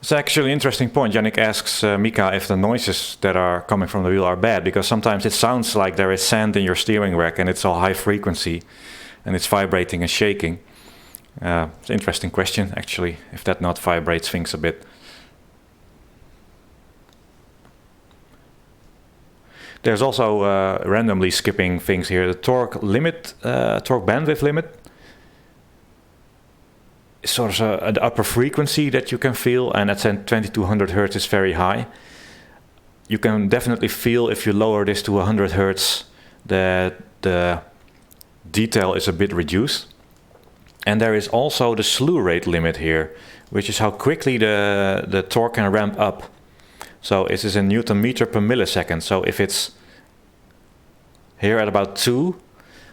It's actually an interesting point. Yannick asks Mika if the noises that are coming from the wheel are bad, because sometimes it sounds like there is sand in your steering rack and it's all high frequency and it's vibrating and shaking. It's an interesting question, actually, if that not vibrates things a bit. There's also randomly skipping things here. The torque limit, torque bandwidth limit, is sort of an upper frequency that you can feel, and at 2200 Hertz is very high. You can definitely feel if you lower this to 100 Hertz that the detail is a bit reduced. And there is also the slew rate limit here, which is how quickly the torque can ramp up. So it is in Newton meter per millisecond. So if it's here at about 2,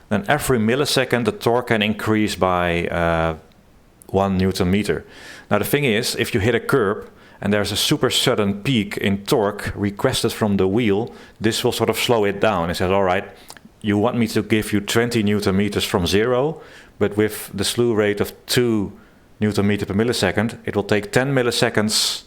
then every millisecond the torque can increase by 1 Newton meter. Now the thing is, if you hit a curb and there's a super sudden peak in torque requested from the wheel, this will sort of slow it down. It says, all right, you want me to give you 20 Newton meters from 0, but with the slew rate of 2 Newton meter per millisecond, it will take 10 milliseconds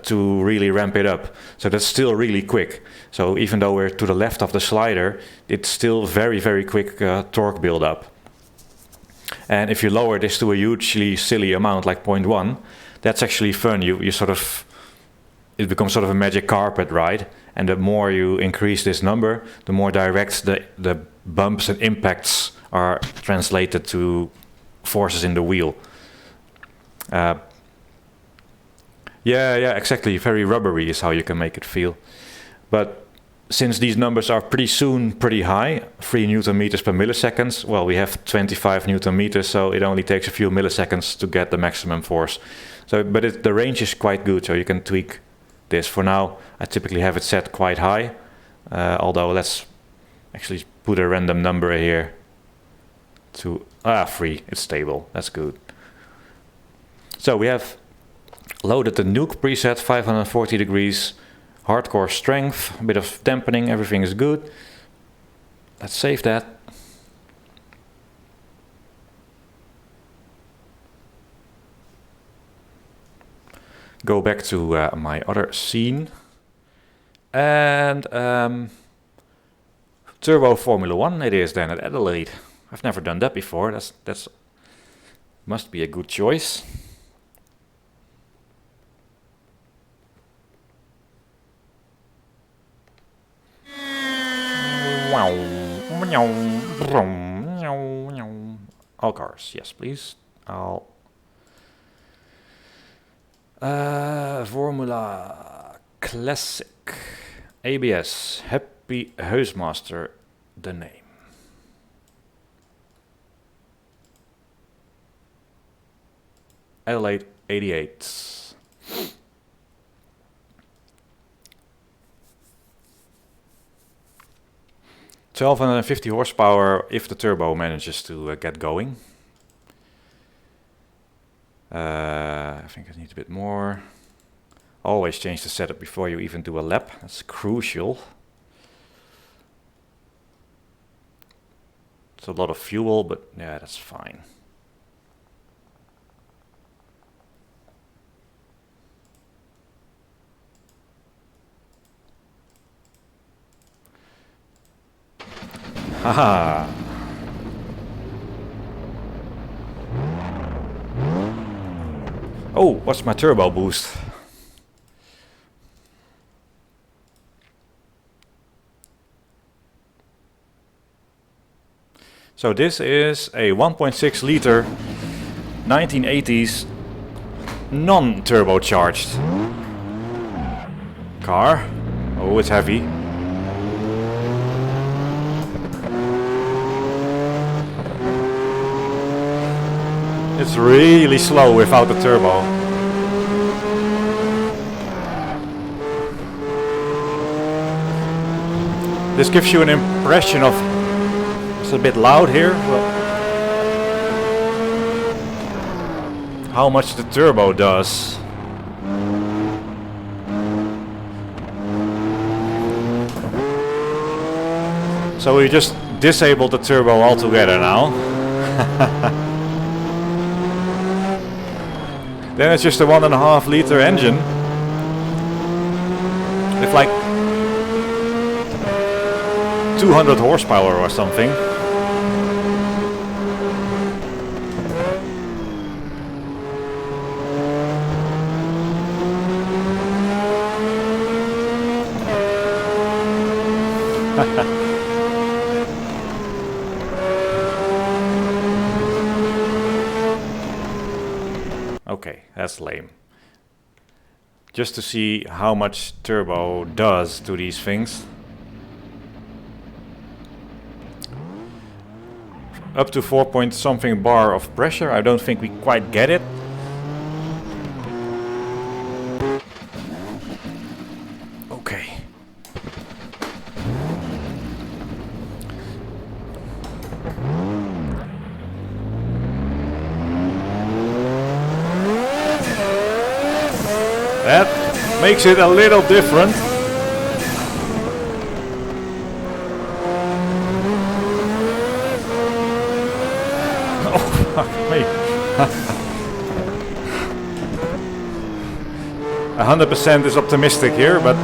to really ramp it up. So that's still really quick. So even though we're to the left of the slider, it's still very, very quick torque build-up. And if you lower this to a hugely silly amount like 0.1, that's actually fun. You sort of, it becomes sort of a magic carpet, right? And the more you increase this number, the more direct the bumps and impacts are translated to forces in the wheel. Yeah, exactly. Very rubbery is how you can make it feel. But since these numbers are pretty soon pretty high, 3 Newton meters per millisecond, well, we have 25 Newton meters, so it only takes a few milliseconds to get the maximum force. So, but the range is quite good, so you can tweak this. For now, I typically have it set quite high, although let's actually put a random number here to 3. It's stable. That's good. So we have loaded the Nuke preset, 540 degrees, hardcore strength, a bit of dampening, everything is good. Let's save that. Go back to my other scene. And Turbo Formula 1 it is then at Adelaide. I've never done that before. That's must be a good choice. All cars, yes, please. I'll. Formula Classic. ABS. Happy Huismaster, the name. Adelaide 88. $1,250 horsepower if the turbo manages to get going. I think I need a bit more. Always change the setup before you even do a lap. That's crucial. It's a lot of fuel, but yeah, that's fine. Haha. Oh, what's my turbo boost? So this is a 1.6 liter 1980s non-turbocharged car. Oh, it's heavy. It's really slow without the turbo. This gives you an impression of it's a bit loud here, but how much the turbo does. So we just disabled the turbo altogether now. Then it's just a 1.5 liter engine with like 200 horsepower or something. Okay, that's lame. Just to see how much turbo does to these things. Up to 4 point something bar of pressure. I don't think we quite get it. Okay. That makes it a little different. Oh, fuck me. 100% is optimistic here, but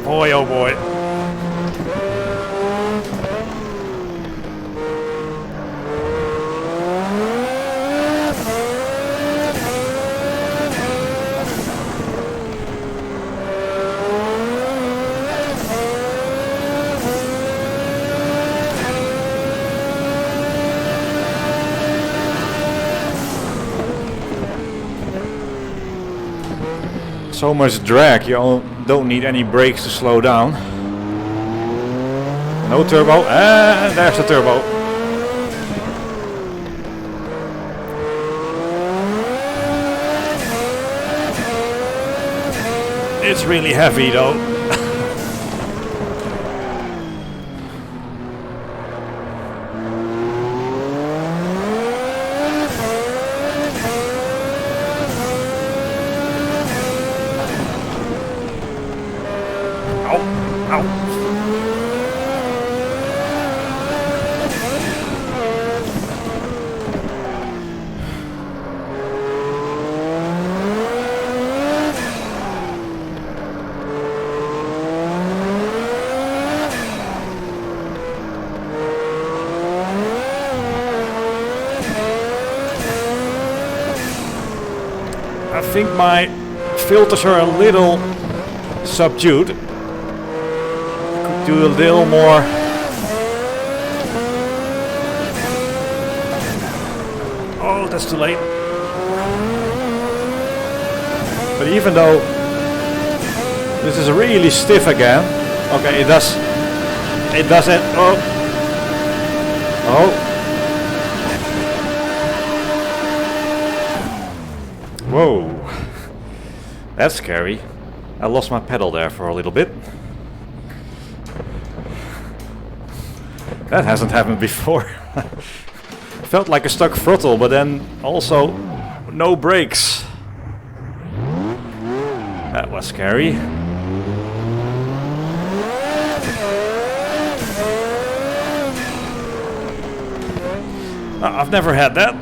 boy, oh boy. So much drag, you don't need any brakes to slow down. No turbo, and there's the turbo. It's really heavy though. I think my filters are a little subdued. Could do a little more. Oh, that's too late. But even though this is really stiff again, okay, it does it. Oh, whoa, that's scary. I lost my pedal there for a little bit. That hasn't happened before. Felt like a stuck throttle, but then also no brakes. That was scary. I've never had that.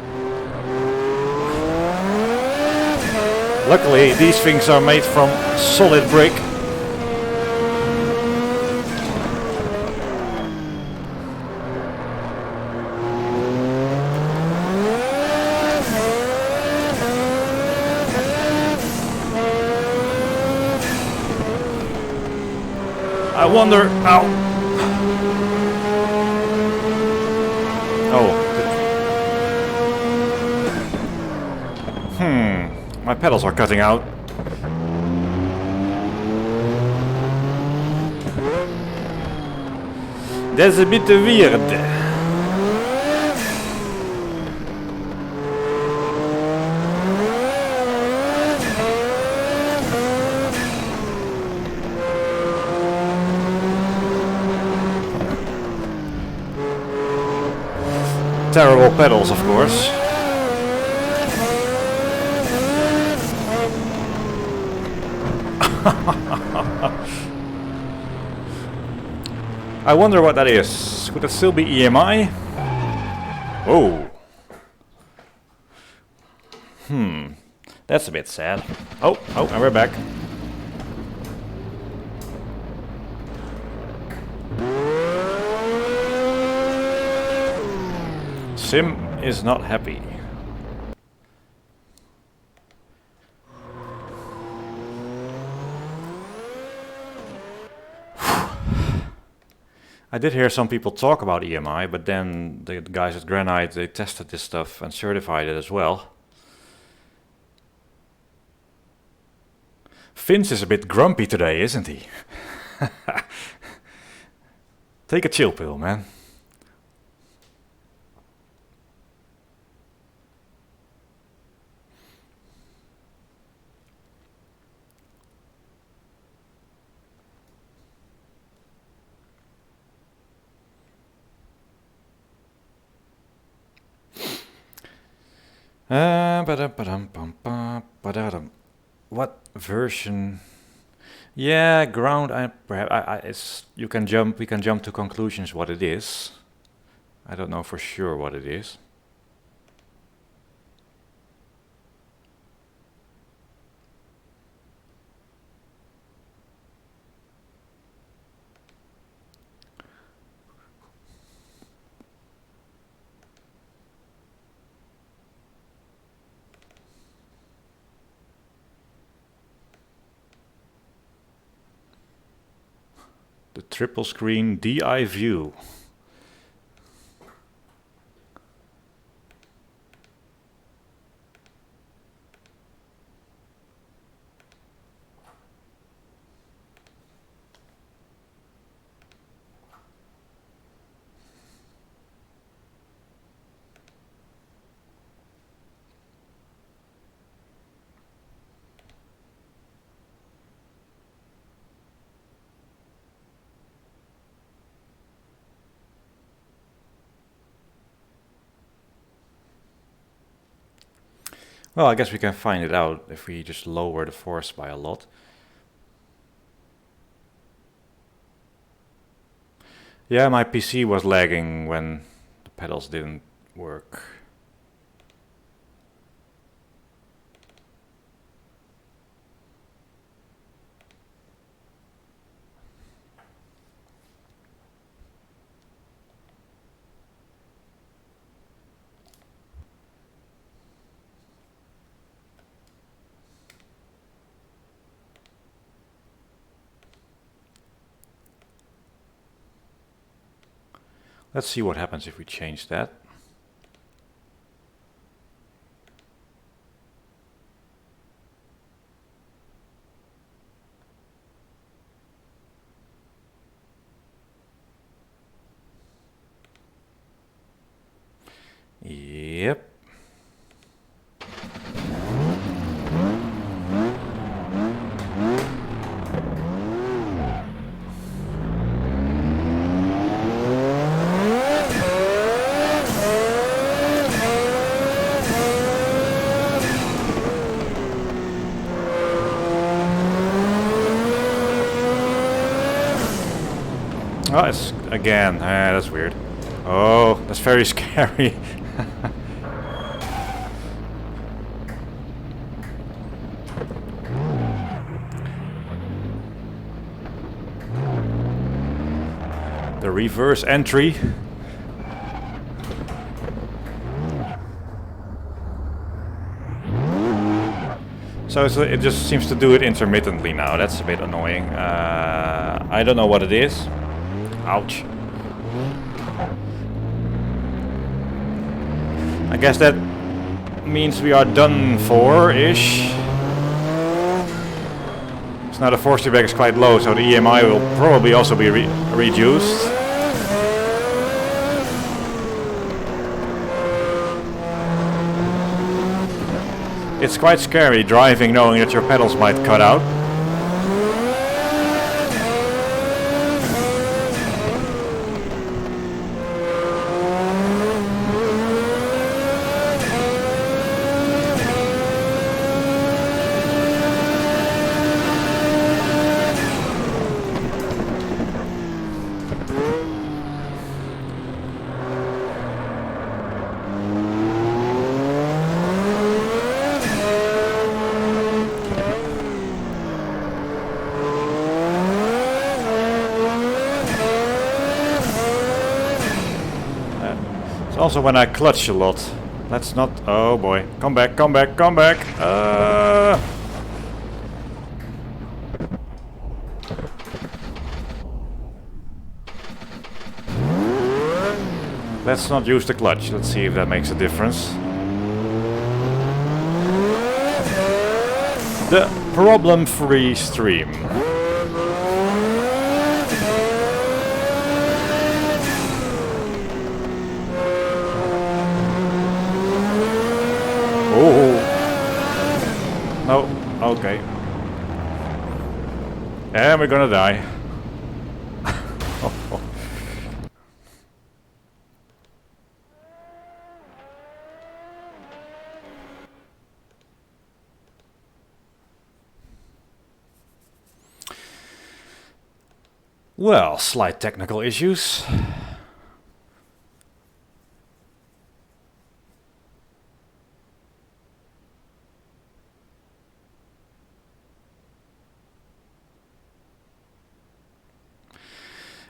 Luckily, these things are made from solid brick. I wonder how. Oh. My pedals are cutting out. That's a bit weird. Terrible pedals, of course. I wonder what that is. Could it still be EMI? Oh. That's a bit sad. Oh, and we're back. Sim is not happy. I did hear some people talk about EMI, but then the guys at Granite, they tested this stuff and certified it as well. Vince is a bit grumpy today, isn't he? Take a chill pill, man. What version? Yeah, ground. It's you can jump. We can jump to conclusions. What it is, I don't know for sure what it is. The triple screen DI view. Well, I guess we can find it out if we just lower the force by a lot. Yeah, my PC was lagging when the pedals didn't work. Let's see what happens if we change that. Yep. Oh, it's again. That's weird. Oh, that's very scary. The reverse entry. So it just seems to do it intermittently now. That's a bit annoying. I don't know what it is. Ouch. I guess that means we are done for-ish. So now the force feedback is quite low, so the EMI will probably also be reduced. It's quite scary driving knowing that your pedals might cut out. Also when I clutch a lot. Let's not... Oh boy. Come back, come back, come back! Let's not use the clutch. Let's see if that makes a difference. The problem-free stream. Oh no, okay. And we're gonna die. Well, slight technical issues.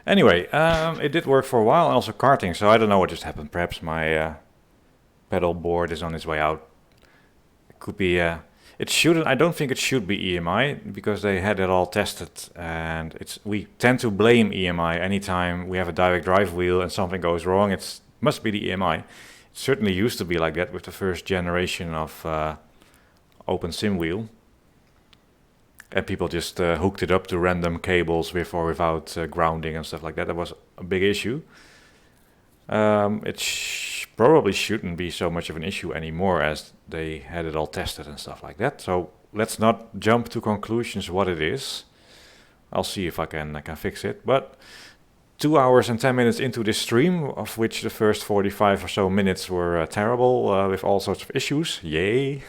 Anyway, it did work for a while, and also karting, so I don't know what just happened. Perhaps my pedal board is on its way out. It could be... it shouldn't... I don't think it should be EMI, because they had it all tested, and we tend to blame EMI anytime we have a direct drive wheel and something goes wrong. It must be the EMI. It certainly used to be like that with the first generation of Open Sim wheel. And people just hooked it up to random cables with or without grounding and stuff like that. That was a big issue. It probably shouldn't be so much of an issue anymore as they had it all tested and stuff like that. So let's not jump to conclusions what it is. I'll see if I can fix it. But 2 hours and 10 minutes into this stream, of which the first 45 or so minutes were terrible with all sorts of issues. Yay!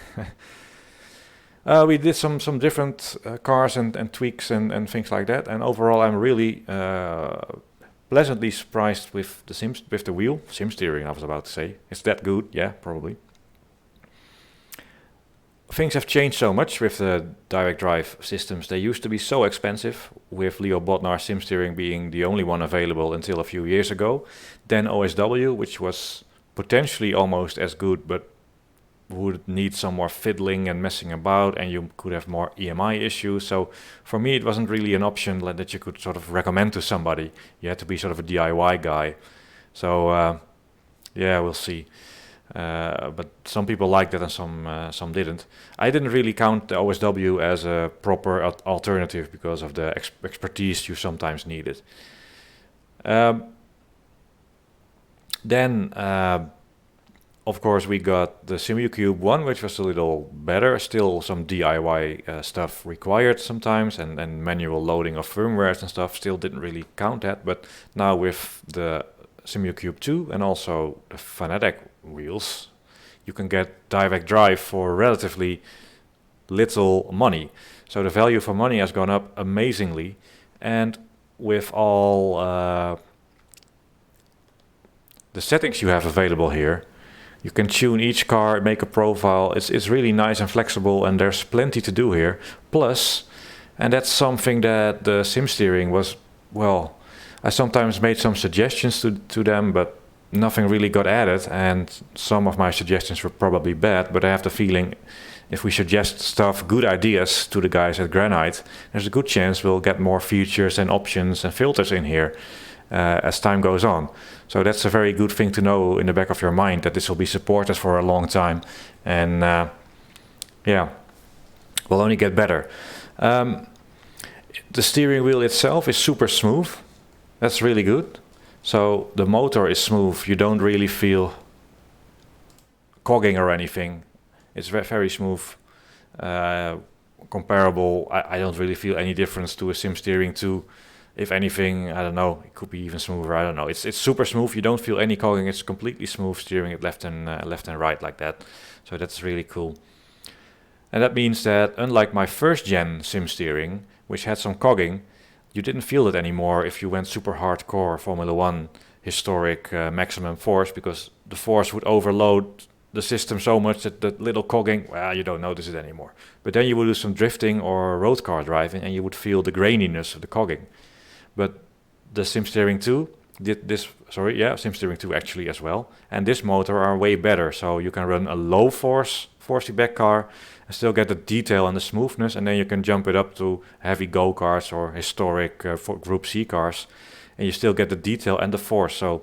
We did some different cars and tweaks and things like that, and overall I'm really pleasantly surprised with the wheel. Sim steering, I was about to say. It's that good? Yeah, probably. Things have changed so much with the direct drive systems. They used to be so expensive, with Leo Bodnar sim steering being the only one available until a few years ago. Then OSW, which was potentially almost as good, but would need some more fiddling and messing about, and you could have more EMI issues. So for me it wasn't really an option that you could sort of recommend to somebody. You had to be sort of a DIY guy. So yeah, we'll see. But some people liked that and some didn't. I didn't really count the OSW as a proper alternative because of the expertise you sometimes needed. Then, of course, we got the SimuCube one, which was a little better. Still some DIY stuff required sometimes, and manual loading of firmwares and stuff still didn't really count that. But now with the SimuCube 2 and also the Fanatic wheels, you can get direct drive for relatively little money. So the value for money has gone up amazingly, and with all the settings you have available here, you can tune each car, make a profile. It's really nice and flexible, and there's plenty to do here. Plus, and that's something that the sim steering was, well, I sometimes made some suggestions to them, but nothing really got added, and some of my suggestions were probably bad, but I have the feeling if we suggest stuff, good ideas to the guys at Granite, there's a good chance we'll get more features and options and filters in here as time goes on. So that's a very good thing to know in the back of your mind, that this will be supported for a long time, and yeah, will only get better. The steering wheel itself is super smooth. That's really good. So the motor is smooth. You don't really feel cogging or anything. It's very smooth. Comparable. I don't really feel any difference to a sim steering 2. If anything, I don't know, it could be even smoother. I don't know. It's super smooth. You don't feel any cogging. It's completely smooth, steering it left and right like that. So that's really cool. And that means that unlike my first gen sim steering, which had some cogging, you didn't feel it anymore if you went super hardcore Formula 1 historic maximum force, because the force would overload the system so much that the little cogging, well, you don't notice it anymore. But then you would do some drifting or road car driving and you would feel the graininess of the cogging. But the sim steering 2 did this, sorry, yeah, sim steering 2 actually as well. And this motor are way better, so you can run a low force feedback car and still get the detail and the smoothness, and then you can jump it up to heavy go-karts or historic Group C cars, and you still get the detail and the force. So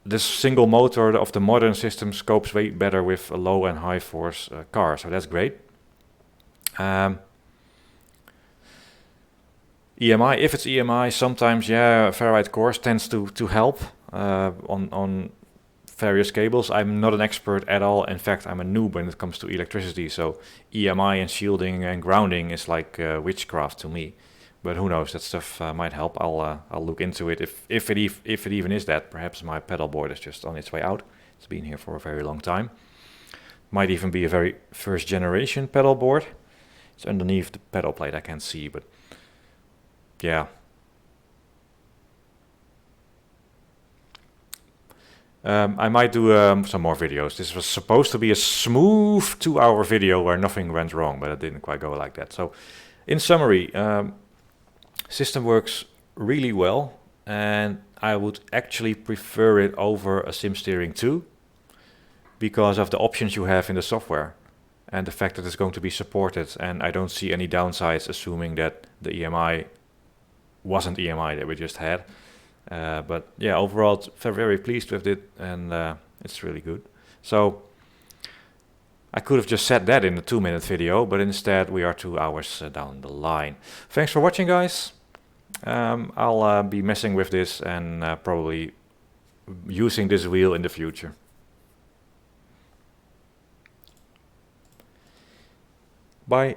this single motor of the modern system scopes way better with a low and high force car, so that's great. EMI, if it's EMI, sometimes, yeah, ferrite cores tends to help on various cables. I'm not an expert at all. In fact, I'm a noob when it comes to electricity. So EMI and shielding and grounding is like witchcraft to me. But who knows? That stuff might help. I'll look into it if it even is that. Perhaps my pedal board is just on its way out. It's been here for a very long time. Might even be a very first generation pedal board. It's underneath the pedal plate. I can't see, but yeah. I might do some more videos. This was supposed to be a smooth 2-hour video where nothing went wrong, but it didn't quite go like that. So, in summary, system works really well, and I would actually prefer it over a sim steering 2 because of the options you have in the software and the fact that it's going to be supported, and I don't see any downsides assuming that the EMI wasn't EMI that we just had. But yeah, overall, very pleased with it, and it's really good. So I could have just said that in a 2-minute video, but instead we are 2 hours down the line. Thanks for watching, guys. I'll be messing with this and probably using this wheel in the future. Bye.